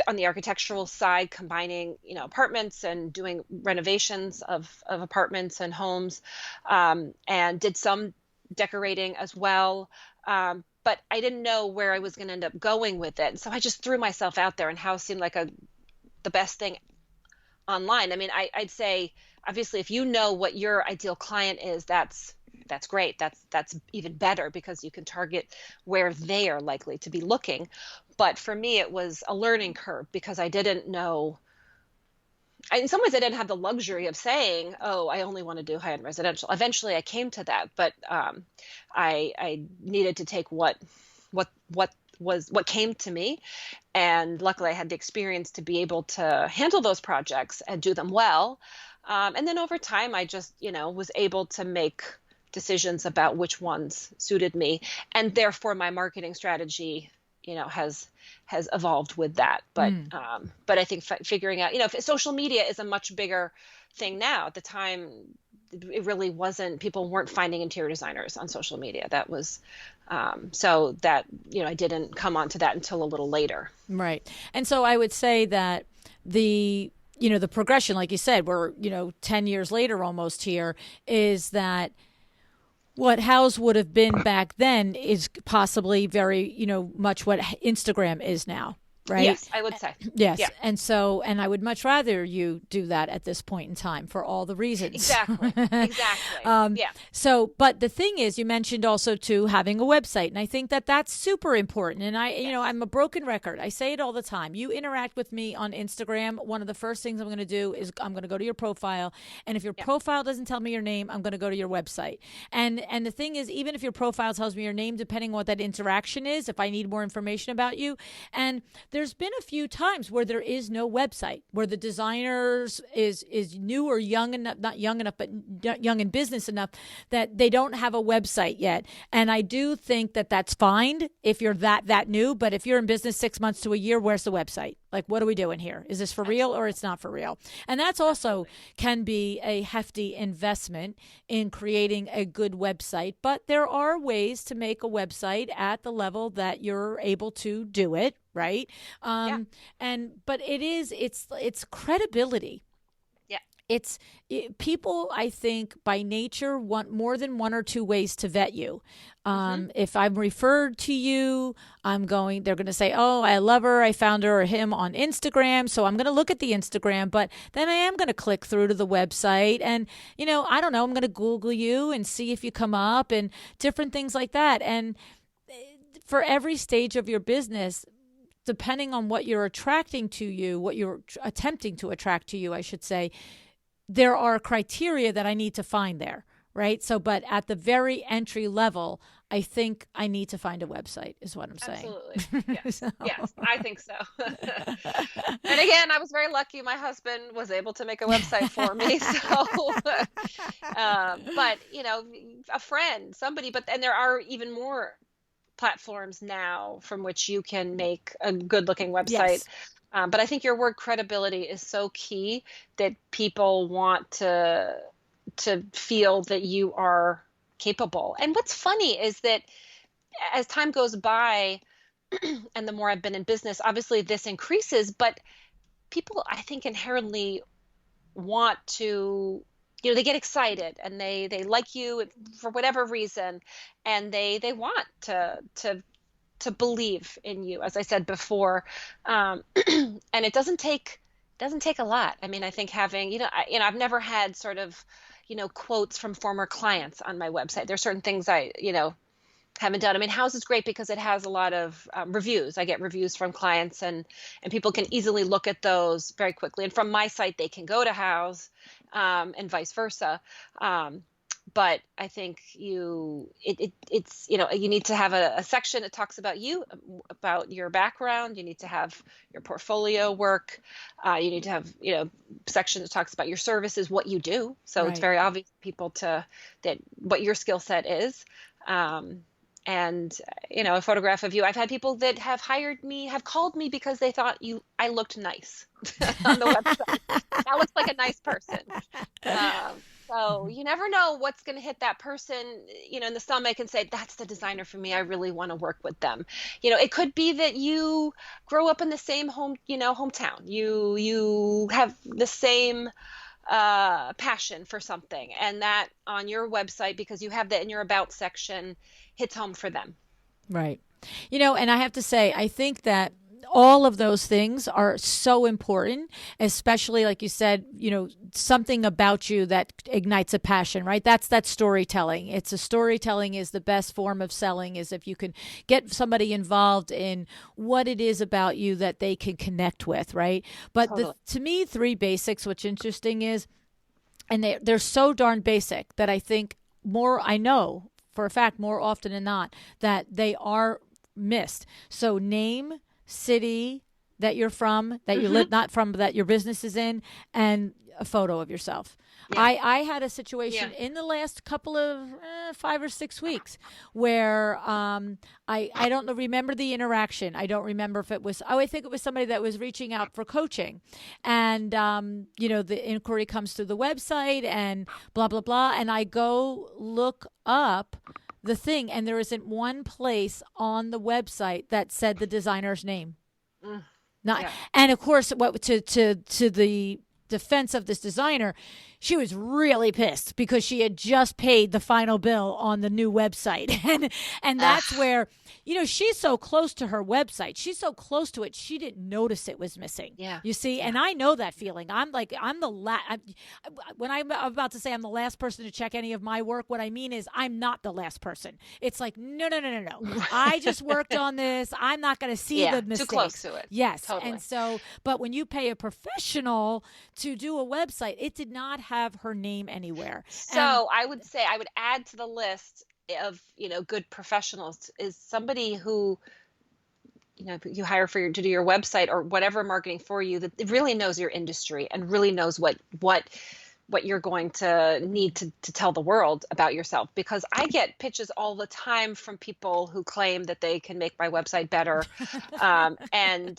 on the architectural side, combining, apartments and doing renovations of apartments and homes, and did some decorating as well. But I didn't know where I was going to end up going with it. So I just threw myself out there, and house seemed like the best thing online. I mean, I'd say, obviously, if you know what your ideal client is, that's great. That's even better, because you can target where they are likely to be looking. But for me, it was a learning curve, because I didn't know. In some ways, I didn't have the luxury of saying, "Oh, I only want to do high-end residential." Eventually, I came to that, but I needed to take what came to me, and luckily, I had the experience to be able to handle those projects and do them well. And then over time, I just, was able to make decisions about which ones suited me, and therefore my marketing strategy, has evolved with that. But I think figuring out, social media is a much bigger thing now. At the time, it really wasn't. People weren't finding interior designers on social media. That was so that, I didn't come onto that until a little later. Right. And so I would say that the progression, like you said, we're 10 years later almost here, is that what House would have been back then is possibly very, much what Instagram is now. Right? Yes, I would say. Yes. Yeah. And I would much rather you do that at this point in time for all the reasons. Exactly. Yeah. So, but the thing is, you mentioned also too having a website, and I think that that's super important. And I'm a broken record. I say it all the time. You interact with me on Instagram. One of the first things I'm going to do is I'm going to go to your profile, and if your profile doesn't tell me your name, I'm going to go to your website. And the thing is, even if your profile tells me your name, depending on what that interaction is, if I need more information about you, and there's been a few times where there is no website, where the designers is new or young enough, not young enough, but young in business enough that they don't have a website yet. And I do think that that's fine if you're that new, but if you're in business 6 months to a year, where's the website? Like, what are we doing here? Is this for real or it's not for real? And that's also can be a hefty investment in creating a good website. But there are ways to make a website at the level that you're able to do it, right? But it's credibility. People, I think, by nature want more than one or two ways to vet you. If I'm referred to you, they're going to say, "Oh, I love her. I found her or him on Instagram." So I'm going to look at the Instagram, but then I am going to click through to the website, and, I don't know, I'm going to Google you and see if you come up and different things like that. And for every stage of your business, depending on what you're attracting to you, what you're attempting to attract to you, I should say, there are criteria that I need to find there, right? So, but at the very entry level, I think I need to find a website, is what I'm saying. Absolutely. Yes. Yes, I think so. And again, I was very lucky. My husband was able to make a website for me. So, but, a friend, somebody, and there are even more platforms now from which you can make a good looking website. Yes. But I think your word credibility is so key, that people want to feel that you are capable. And what's funny is that as time goes by, and the more I've been in business, obviously this increases, but people, I think, inherently want to, they get excited, and they like you for whatever reason, and they want to believe in you, as I said before. And it doesn't take a lot. I mean, I think having, I've never had sort of, quotes from former clients on my website. There's certain things I, haven't done. I mean, House is great because it has a lot of reviews. I get reviews from clients, and people can easily look at those very quickly. And from my site, they can go to House, and vice versa. But I think it's you need to have a section that talks about you, about your background. You need to have your portfolio work. You need to have, section that talks about your services, what you do. So It's very obvious to people that what your skill set is. And, a photograph of you. I've had people that have hired me, have called me because they thought I looked nice on the website. That looks like a nice person. So you never know what's going to hit that person, in the stomach and say, that's the designer for me. I really want to work with them. It could be that you grow up in the same hometown. You have the same passion for something, and that on your website, because you have that in your about section, hits home for them. Right. And I have to say, I think that all of those things are so important, especially like you said, something about you that ignites a passion, right? That's that storytelling. Storytelling is the best form of selling, is if you can get somebody involved in what it is about you that they can connect with, right? But Totally. to me, three basics, what's interesting is, and they're so darn basic that I know for a fact more often than not that they are missed. So name, city that you're from, that you live not from, that your business is in, and a photo of yourself. Yeah. I had a situation Yeah. in the last couple of 5 or 6 weeks where I don't remember the interaction. I don't remember if it was, I think it was somebody that was reaching out for coaching. And, the inquiry comes through the website and blah, blah, blah. And I go look up the thing, and there isn't one place on the website that said the designer's name. Not, Yeah. and of course, what to the defense of this designer, she was really pissed because she had just paid the final bill on the new website, and that's where she's so close to her website, she's so close to it, she didn't notice it was missing. Yeah. You see, and I know that feeling. I'm the when I'm about to say I'm the last person to check any of my work, what I mean is I'm not the last person. It's like no. I just worked on this. I'm not going to see the mistakes. Too close to it. Yes, Totally. and so, but when you pay a professional to do a website, it did not have her name anywhere. So I would say I would add to the list of good professionals is somebody who you hire to do your website or whatever marketing for you, that really knows your industry and really knows what you're going to need to tell the world about yourself. Because I get pitches all the time from people who claim that they can make my website better, and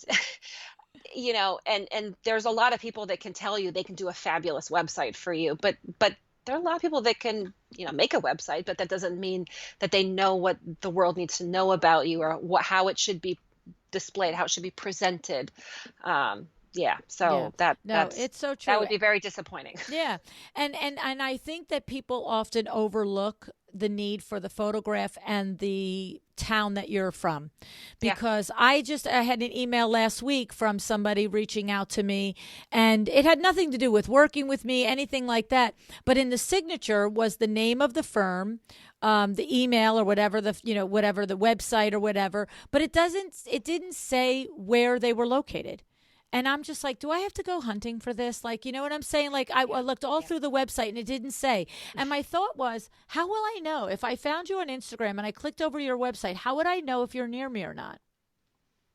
and there's a lot of people that can tell you they can do a fabulous website for you, but there are a lot of people that can make a website, but that doesn't mean that they know what the world needs to know about you, or how it should be displayed, how it should be presented. It's so true. That would be very disappointing. Yeah. And I think that people often overlook the need for the photograph and the town that you're from, because I had an email last week from somebody reaching out to me, and it had nothing to do with working with me, anything like that. But in the signature was the name of the firm, the email or whatever, whatever the website or whatever, but it didn't say where they were located. And I'm just like, do I have to go hunting for this? Like, you know what I'm saying? Like, I looked all through the website and it didn't say. And my thought was, how will I know? If I found you on Instagram and I clicked over your website, how would I know if you're near me or not?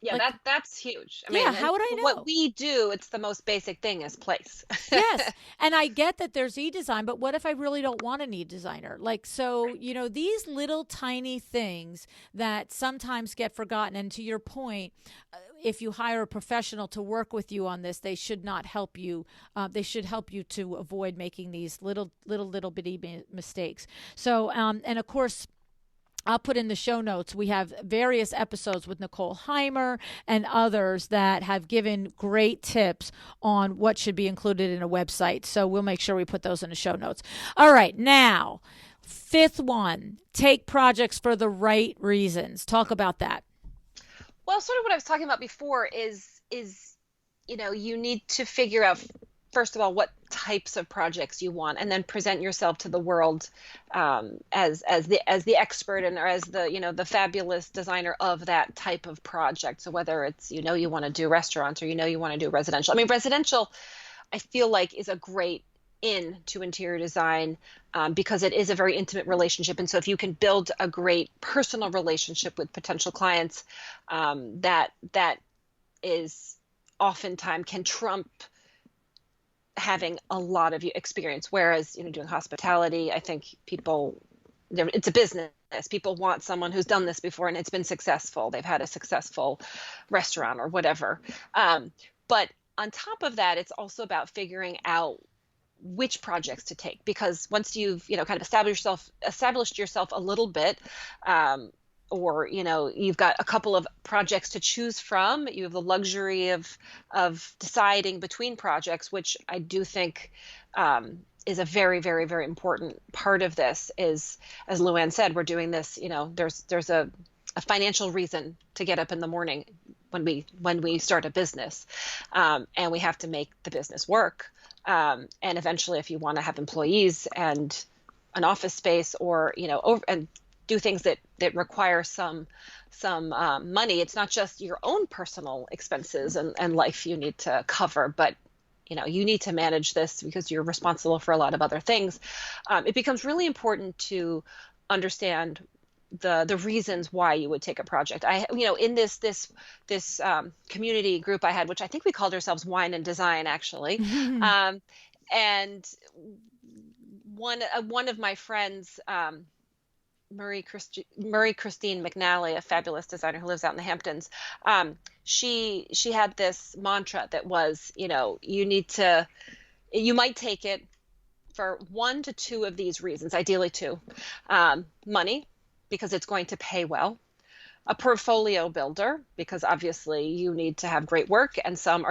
Yeah, Like, that's huge. I yeah, mean, how would I know? What we do, it's the most basic thing, is place. Yes. And I get that there's e-design, but what if I really don't want an e-designer? Like, so, these little tiny things that sometimes get forgotten. And to your point, if you hire a professional to work with you on this, they should not help you. They should help you to avoid making these little bitty mistakes. So, and of course, I'll put in the show notes. We have various episodes with Nicole Heimer and others that have given great tips on what should be included in a website. So we'll make sure we put those in the show notes. All right. Now, fifth one, take projects for the right reasons. Talk about that. Well, sort of what I was talking about before is you need to figure out, first of all, what types of projects you want, and then present yourself to the world as the expert or as the fabulous designer of that type of project. So whether it's you want to do restaurants or you want to do residential. I mean, residential, I feel like, is a great into interior design because it is a very intimate relationship. And so if you can build a great personal relationship with potential clients, that is oftentimes can trump having a lot of experience. Whereas, doing hospitality, I think it's a business. People want someone who's done this before and it's been successful. They've had a successful restaurant or whatever. But on top of that, it's also about figuring out which projects to take, because once you've, kind of established yourself a little bit, or you've got a couple of projects to choose from, you have the luxury of deciding between projects, which I do think is a very, very, very important part of this. Is, as LuAnn said, we're doing this, there's a financial reason to get up in the morning when we start a business, and we have to make the business work. And eventually, if you want to have employees and an office space, or and do things that require some money, it's not just your own personal expenses and life you need to cover, but you need to manage this because you're responsible for a lot of other things. It becomes really important to understand the reasons why you would take a project. In this community group I had, which I think we called ourselves Wine and Design, actually. And one of my friends, Marie Christine McNally, a fabulous designer who lives out in the Hamptons, she had this mantra that was, you might take it for one to two of these reasons, ideally two. Money, because it's going to pay well. A portfolio builder, because obviously you need to have great work, and some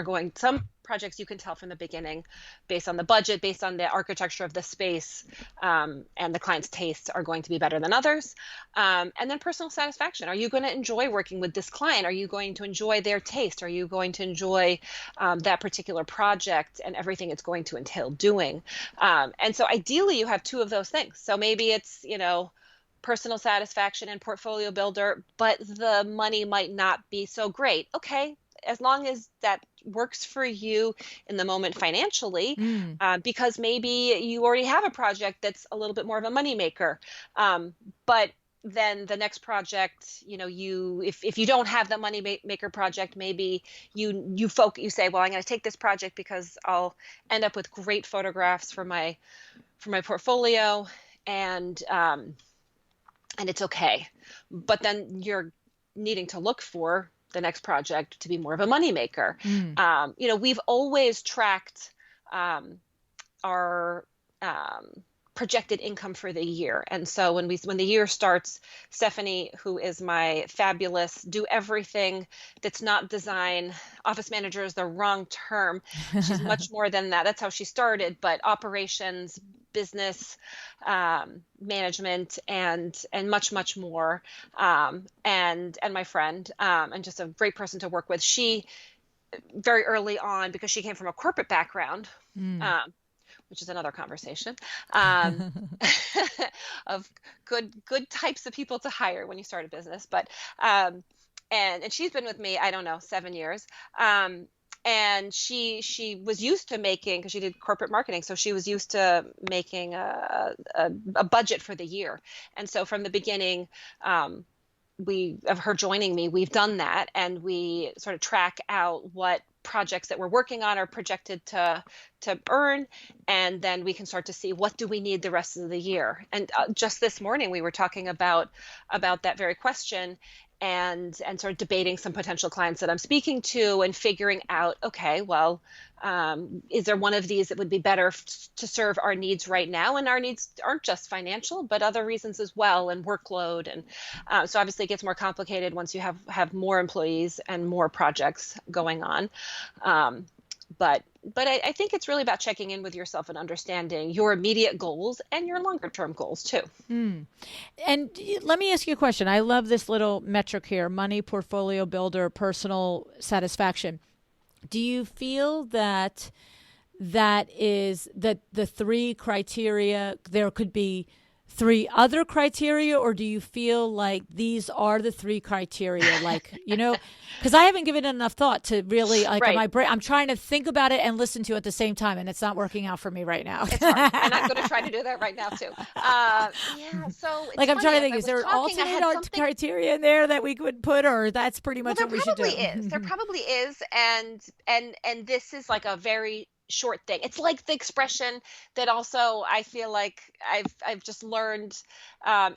projects you can tell from the beginning, based on the budget, based on the architecture of the space, and the client's tastes, are going to be better than others. And then personal satisfaction. Are you going to enjoy working with this client? Are you going to enjoy their taste? Are you going to enjoy that particular project and everything it's going to entail doing? And so ideally you have two of those things. So maybe it's, personal satisfaction and portfolio builder, but the money might not be so great. Okay, as long as that works for you in the moment financially, because maybe you already have a project that's a little bit more of a moneymaker. But then the next project, if you don't have the money maker project, maybe you say, well, I'm going to take this project because I'll end up with great photographs for my portfolio, and it's okay. But then you're needing to look for the next project to be more of a moneymaker. We've always tracked our projected income for the year. And so when the year starts, Stephanie, who is my fabulous do everything that's not design, office manager is the wrong term. She's much more than that. That's how she started, but operations, business, management, and much, much more. And my friend, and just a great person to work with. She very early on, because she came from a corporate background, which is another conversation, of good types of people to hire when you start a business. But and she's been with me, I don't know, 7 years. And she was used to making, because she did corporate marketing, so she was used to making a budget for the year. And so from the beginning, of her joining me, we've done that, and we sort of track out what projects that we're working on are projected to earn, and then we can start to see what do we need the rest of the year. And just this morning we were talking about that very question, and sort of debating some potential clients that I'm speaking to, and figuring out, okay, well, is there one of these that would be better to serve our needs right now? And our needs aren't just financial, but other reasons as well, and workload. And so obviously it gets more complicated once you have more employees and more projects going on. But I think it's really about checking in with yourself and understanding your immediate goals and your longer term goals too. And let me ask you a question. I love this little metric here: money, portfolio builder, personal satisfaction. Do you feel that is the three criteria? There could be three other criteria, or do you feel like these are the three criteria? Like, because I haven't given it enough thought to really, like, right. my brain, I'm trying to think about it and listen to it at the same time, and it's not working out for me right now. It's hard, and I'm going to try to do that right now too. So it's like, I'm funny, trying to think, is there an alternate alternate criteria in there that we could put, or that's pretty much what we should do? There probably is, and this is like a very short thing. It's like the expression that also I feel like I've just learned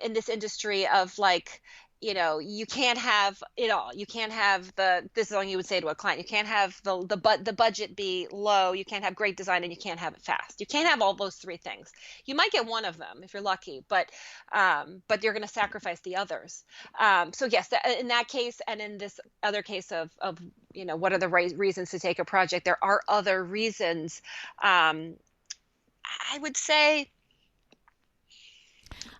in this industry of, like, you can't have it all. You can't have this is something you would say to a client. You can't have the budget be low. You can't have great design, and you can't have it fast. You can't have all those three things. You might get one of them if you're lucky, but you're going to sacrifice the others. So yes, in that case, and in this other case of what are the right reasons to take a project, there are other reasons. I would say,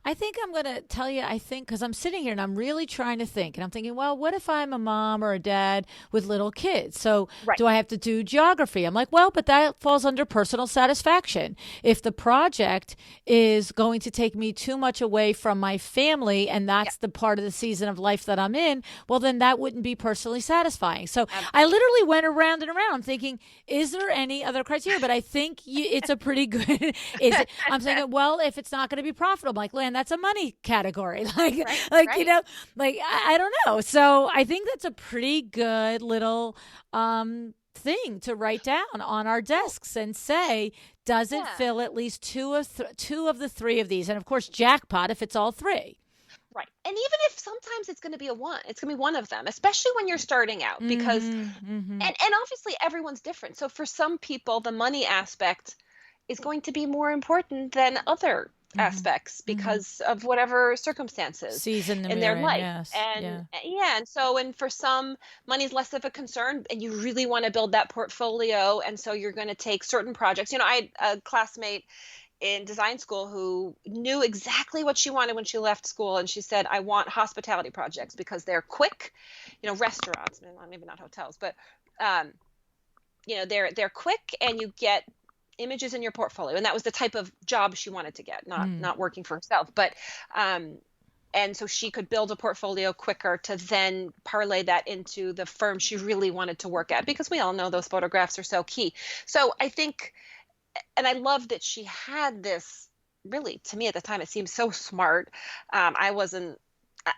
I think I'm going to tell you, I think, because I'm sitting here and I'm really trying to think. And I'm thinking, well, what if I'm a mom or a dad with little kids? So right. do I have to do geography? I'm like, well, but that falls under personal satisfaction. If the project is going to take me too much away from my family and Yeah, that's the part of the season of life that I'm in, well, then that wouldn't be personally satisfying. So I absolutely. literally went around and around thinking, is there any other criteria? But I think it's a pretty good, I'm thinking, well, if it's not going to be profitable, like, LuAnn, that's a money category. Right, Like, right. like I don't know. So I think that's a pretty good little thing to write down on our Oh, desks and say, does it yeah. fill at least two of the three of these? And of course, jackpot if it's all three. Right. And even if sometimes it's going to be it's going to be one of them, especially when you're starting out, because, Mm-hmm. Mm-hmm. and obviously everyone's different. So for some people, the money aspect is going to be more important than other Mm-hmm. aspects Mm-hmm. because of whatever circumstances Season that in their we're in, life. yes. And Yeah. yeah, and for some, money's less of a concern, and you really want to build that portfolio. And so you're going to take certain projects. I had a classmate in design school who knew exactly what she wanted when she left school, and she said, I want hospitality projects because they're quick, restaurants, maybe not hotels, but um, they're quick, and you get images in your portfolio. And that was the type of job she wanted to get, not Mm. not working for herself, but um, and so she could build a portfolio quicker to then parlay that into the firm she really wanted to work at, because we all know those photographs are so key. So I think, and I love that she had this. Really, to me at the time, it seemed so smart. I wasn't.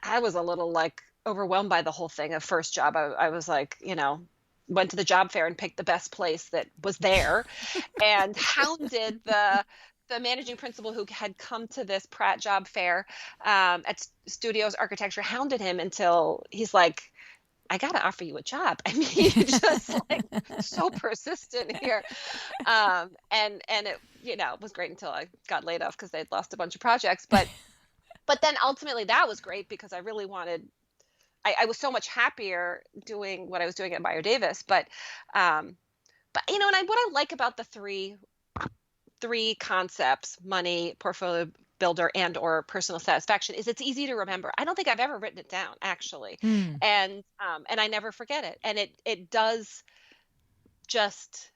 I was a little like overwhelmed by the whole thing. A first job, I was like, went to the job fair and picked the best place that was there, and hounded the managing principal who had come to this Pratt job fair at Studios Architecture, hounded him until he's like, I got to offer you a job. I mean, just like so persistent here. And it was great until I got laid off because they'd lost a bunch of projects. But then ultimately that was great because I really wanted, I was so much happier doing what I was doing at Meyer Davis. And what I like about the three concepts, money, portfolio builder, and or personal satisfaction, is it's easy to remember. I don't think I've ever written it down, actually. Mm. And I never forget it. And it does just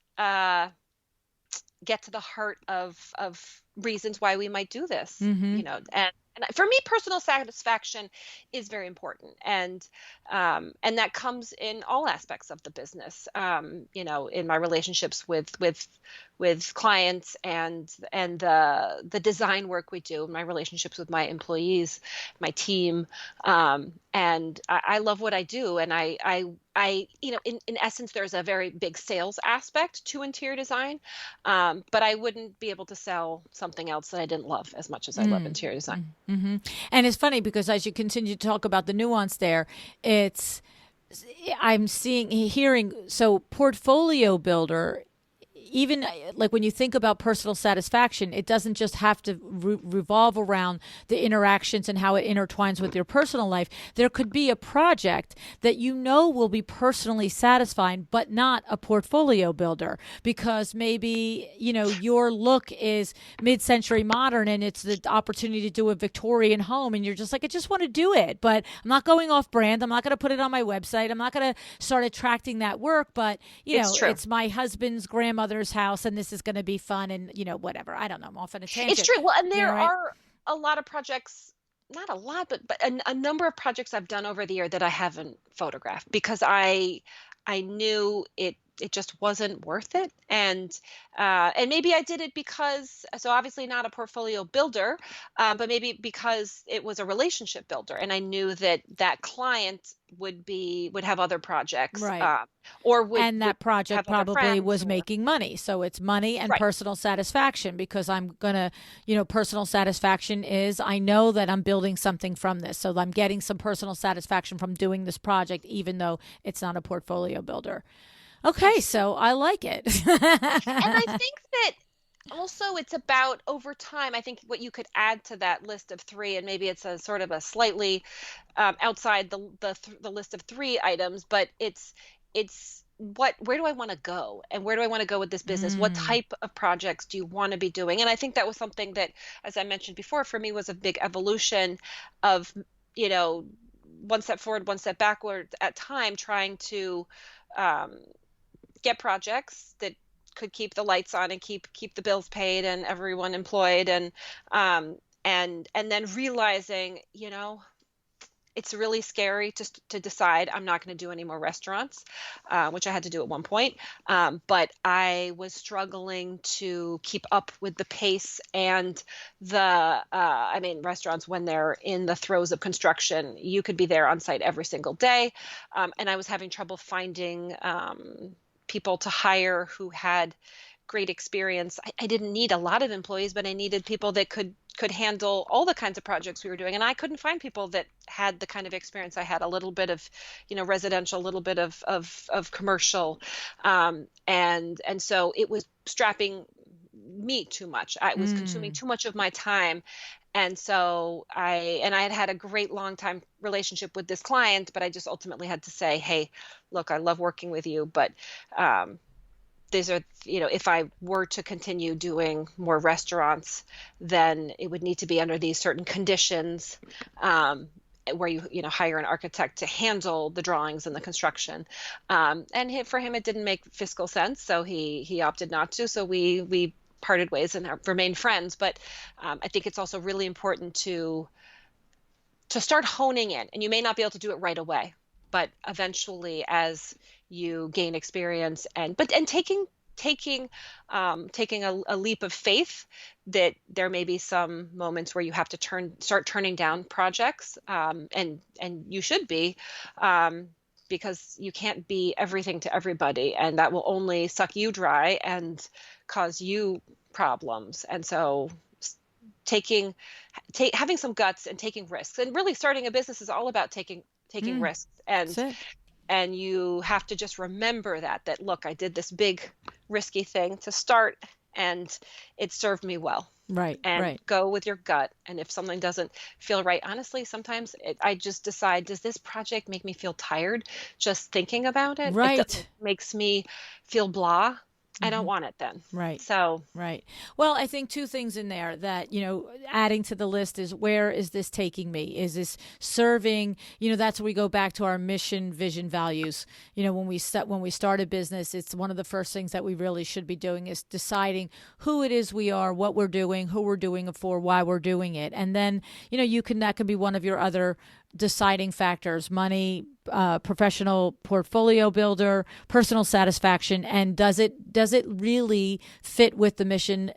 get to the heart of reasons why we might do this, Mm-hmm. and for me, personal satisfaction is very important, and that comes in all aspects of the business. In my relationships with clients, and the design work we do, my relationships with my employees, my team, and I love what I do, and in essence, there's a very big sales aspect to interior design, but I wouldn't be able to sell something else that I didn't love as much as I love Mm. interior design. Mm-hmm. And it's funny because as you continue to talk about the nuance there, it's I'm hearing, so portfolio builder, even like when you think about personal satisfaction, it doesn't just have to revolve around the interactions and how it intertwines with your personal life. There could be a project that will be personally satisfying, but not a portfolio builder because maybe, your look is mid century modern and it's the opportunity to do a Victorian home. And you're just like, I just want to do it, but I'm not going off brand. I'm not going to put it on my website. I'm not going to start attracting that work. But, It's true. it's my husband's grandmother's house and this is going to be fun and whatever. I don't know, I'm off on a It's tangent. true. Well, and there Right. are a lot of projects, not a lot, but a number of projects I've done over the year that I haven't photographed because I knew it it just wasn't worth it. And maybe I did it because, so obviously not a portfolio builder, but maybe because it was a relationship builder, and I knew that that client would have other projects, Right. or would And that project have other probably friends, was or making money. So it's money and right. personal satisfaction, because I'm going to, personal satisfaction is I know that I'm building something from this. So I'm getting some personal satisfaction from doing this project, even though it's not a portfolio builder. Okay, so I like it. And I think that also it's about over time. I think what you could add to that list of three, and maybe it's a sort of a slightly outside the list of three items, but it's where do I want to go, and where do I want to go with this business? What Mm, type of projects do you want to be doing? And I think that was something that, as I mentioned before, for me was a big evolution of, you know, one step forward, one step backward at time, trying to um, get projects that could keep the lights on and keep the bills paid and everyone employed, and then realizing, it's really scary to decide I'm not going to do any more restaurants, which I had to do at one point. But I was struggling to keep up with the pace and I mean, restaurants, when they're in the throes of construction, you could be there on site every single day. And I was having trouble finding people to hire who had great experience. I didn't need a lot of employees, but I needed people that could handle all the kinds of projects we were doing. And I couldn't find people that had the kind of experience I had, a little bit of, residential, a little bit of commercial. And so it was strapping me too much. It was consuming mm, too much of my time. And so I had a great long time relationship with this client, but I just ultimately had to say, hey, look, I love working with you, but these are, if I were to continue doing more restaurants, then it would need to be under these certain conditions, where you hire an architect to handle the drawings and the construction. And for him, it didn't make fiscal sense, so he opted not to. So we parted ways and have remained friends. But I think it's also really important to start honing in, and you may not be able to do it right away, but eventually, as you gain experience, and taking a leap of faith, that there may be some moments where you have to start turning down projects, and you should be, because you can't be everything to everybody, and that will only suck you dry and cause you problems. And so taking having some guts and taking risks, and really starting a business is all about taking mm, risks. that's it. And you have to just remember that look, I did this big risky thing to start, and it served me well. Right, And right, go with your gut. And if something doesn't feel right, honestly, sometimes I just decide, does this project make me feel tired just thinking about it? It right. makes me feel blah. I don't Mm-hmm. want it then. Right. So Right. Well, I think two things in there that, adding to the list is, where is this taking me? Is this serving, that's where we go back to our mission, vision, values. When we start a business, it's one of the first things that we really should be doing is deciding who it is we are, what we're doing, who we're doing it for, why we're doing it. And then, that can be one of your other deciding factors: money, professional portfolio builder, personal satisfaction, and does it really fit with the mission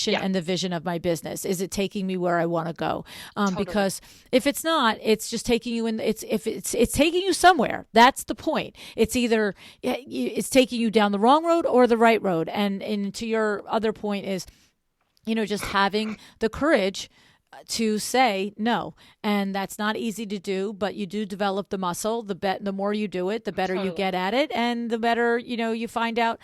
yeah, and the vision of my business? Is it taking me where I want to go? totally. Because if it's not, it's just taking you in. It's taking you somewhere. That's the point. It's either it's taking you down the wrong road or the right road. And to your other point is, just having the courage to say no. And that's not easy to do, but you do develop the muscle. The more you do it, the better you Totally. get at it, and the better you find out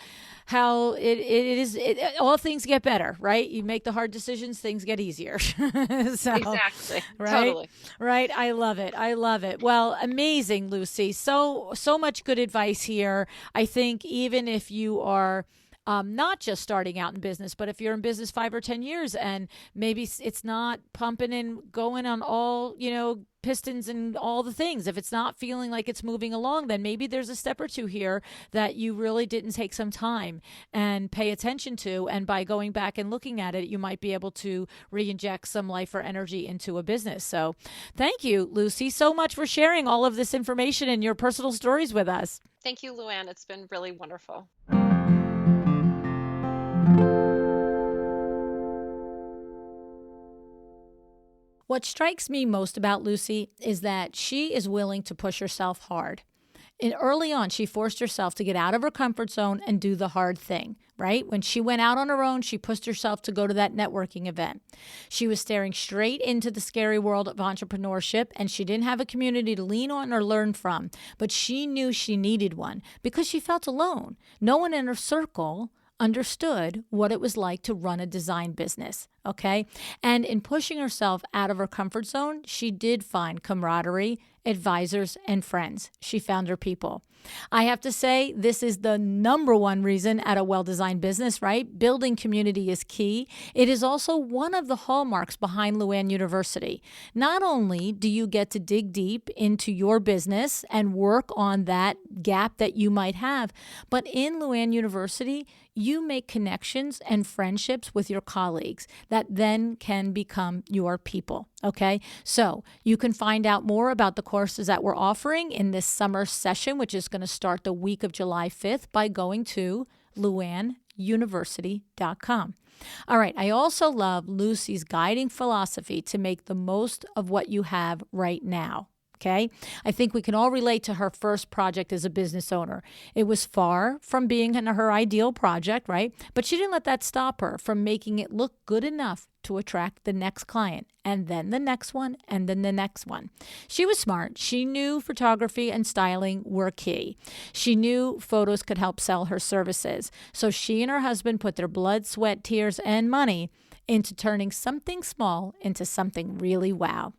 how it is. All things get better, right? You make the hard decisions, things get easier. So, Exactly. right, Totally. right. I love it. I love it. Well, amazing, Lucy. So much good advice here. I think even if you are not just starting out in business, but if you're in business 5 or 10 years and maybe it's not pumping and going on all, pistons and all the things. If it's not feeling like it's moving along, then maybe there's a step or two here that you really didn't take some time and pay attention to. And by going back and looking at it, you might be able to re-inject some life or energy into a business. So thank you, Lucy, so much for sharing all of this information and your personal stories with us. Thank you, LuAnn. It's been really wonderful. What strikes me most about Lucy is that she is willing to push herself hard. And early on, she forced herself to get out of her comfort zone and do the hard thing, right? When she went out on her own, she pushed herself to go to that networking event. She was staring straight into the scary world of entrepreneurship, and she didn't have a community to lean on or learn from, but she knew she needed one because she felt alone. No one in her circle understood what it was like to run a design business, okay? And in pushing herself out of her comfort zone, she did find camaraderie, advisors, and friends. She found her people. I have to say, this is the number one reason at a well-designed business, right? Building community is key. It is also one of the hallmarks behind LuAnn University. Not only do you get to dig deep into your business and work on that gap that you might have, but in LuAnn University, you make connections and friendships with your colleagues that then can become your people, okay? So you can find out more about the courses that we're offering in this summer session, which is going to start the week of July 5th by going to LuAnnUniversity.com. All right, I also love Lucy's guiding philosophy to make the most of what you have right now. Okay, I think we can all relate to her first project as a business owner. It was far from being her ideal project, right? But she didn't let that stop her from making it look good enough to attract the next client, and then the next one, and then the next one. She was smart. She knew photography and styling were key. She knew photos could help sell her services. So she and her husband put their blood, sweat, tears, and money into turning something small into something really wow.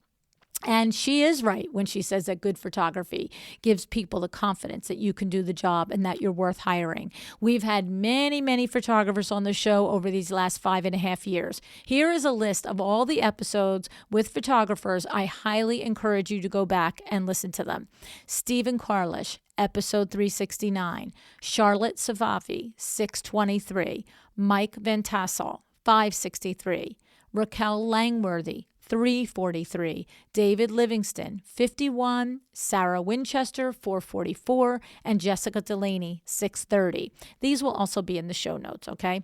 And she is right when she says that good photography gives people the confidence that you can do the job and that you're worth hiring. We've had many, many photographers on the show over these last 5.5 years. Here is a list of all the episodes with photographers. I highly encourage you to go back and listen to them. Stephen Carlish, episode 369. Charlotte Savavi, 623. Mike Van Tassel, 563. Raquel Langworthy, 343, David Livingston, 51, Sarah Winchester, 444, and Jessica Delaney, 630. These will also be in the show notes, okay?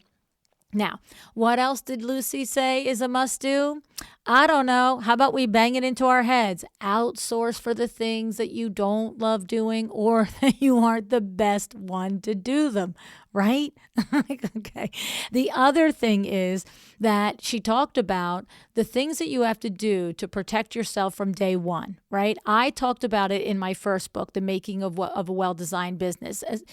Now, what else did Lucy say is a must-do? I don't know. How about we bang it into our heads? Outsource for the things that you don't love doing or that you aren't the best one to do them, right? Okay. The other thing is that she talked about the things that you have to do to protect yourself from day one, right? I talked about it in my first book, The Making of a Well-Designed Business, as,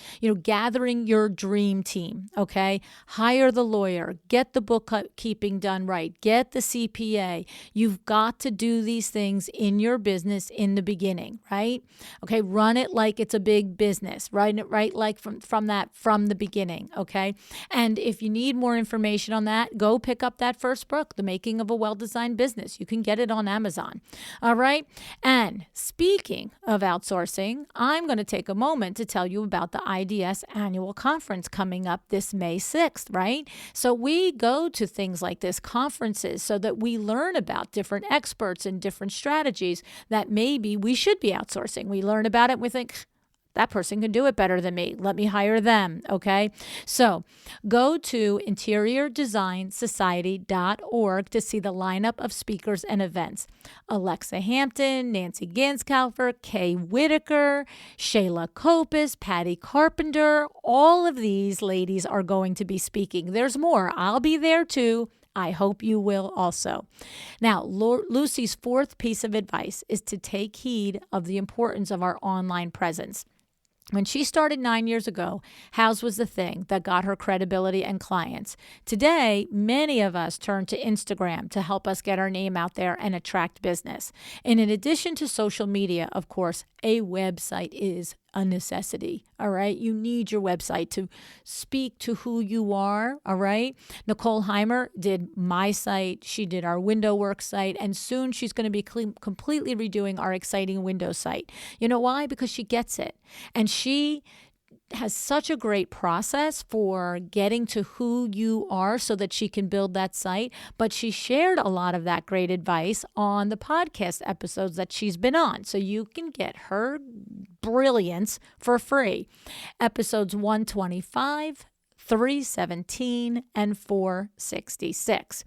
gathering your dream team, okay? Hire the lawyer, get the bookkeeping done right, get the CPA. You've got to do these things in your business in the beginning, right? Okay, run it like it's a big business, run it right like from the beginning, okay? And if you need more information on that, go pick up that first book, The Making of a Well-Designed Business. You can get it on Amazon, all right? And speaking of outsourcing, I'm going to take a moment to tell you about the IDS annual conference coming up this May 6th, right? So we go to things like this, conferences, so that we learn about different experts and different strategies that maybe we should be outsourcing. We learn about it and we think, that person can do it better than me. Let me hire them, okay? So go to interiordesignsociety.org to see the lineup of speakers and events. Alexa Hampton, Nancy Ganskalfer, Kay Whitaker, Shayla Copus, Patty Carpenter, all of these ladies are going to be speaking. There's more. I'll be there too. I hope you will also. Now, Lucy's fourth piece of advice is to take heed of the importance of our online presence. When she started 9 years ago, House was the thing that got her credibility and clients. Today, many of us turn to Instagram to help us get our name out there and attract business. And in addition to social media, of course, a website is a necessity. All right. You need your website to speak to who you are. All right. Nicole Heimer did my site. She did our window work site. And soon she's going to be completely redoing our exciting window site. You know why? Because she gets it. And she has such a great process for getting to who you are so that she can build that site. But she shared a lot of that great advice on the podcast episodes that she's been on. So you can get her brilliance for free. Episodes 125, 317, and 466.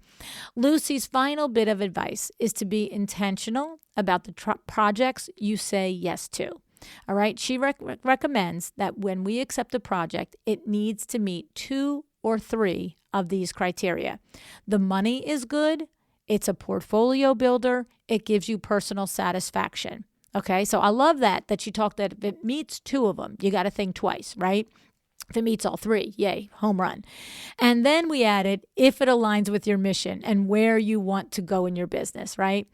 Lucy's final bit of advice is to be intentional about the projects you say yes to. All right. She recommends that when we accept a project, it needs to meet 2 or 3 of these criteria. The money is good. It's a portfolio builder. It gives you personal satisfaction. Okay. So I love that she talked that if it meets 2 of them, you got to think twice, right? If it meets all 3, yay, home run. And then we added if it aligns with your mission and where you want to go in your business, right?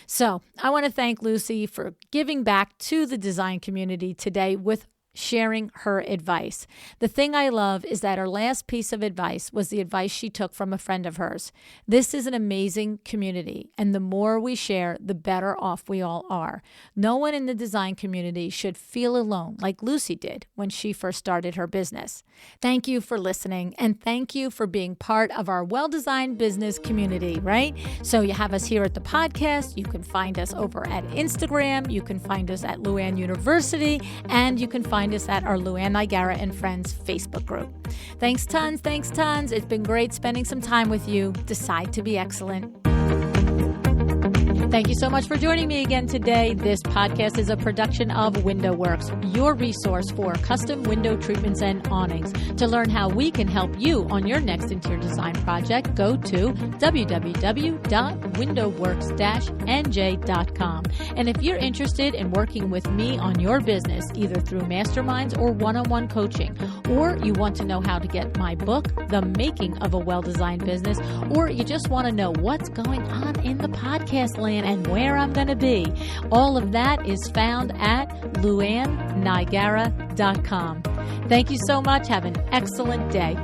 So I want to thank Lucy for giving back to the design community today with sharing her advice. The thing I love is that her last piece of advice was the advice she took from a friend of hers. This is an amazing community, and the more we share, the better off we all are. No one in the design community should feel alone like Lucy did when she first started her business. Thank you for listening, and thank you for being part of our well-designed business community, right? So you have us here at the podcast. You can find us over at Instagram. You can find us at LuAnn University, and you can find us at our LuAnn Niagara and Friends Facebook group. Thanks tons. It's been great spending some time with you. Decide to be excellent. Thank you so much for joining me again today. This podcast is a production of WindowWorks, your resource for custom window treatments and awnings. To learn how we can help you on your next interior design project, go to www.windowworks-nj.com. And if you're interested in working with me on your business, either through masterminds or one-on-one coaching, or you want to know how to get my book, The Making of a Well-Designed Business, or you just want to know what's going on in the podcast land and where I'm going to be, all of that is found at LuAnnNiagara.com. Thank you so much. Have an excellent day.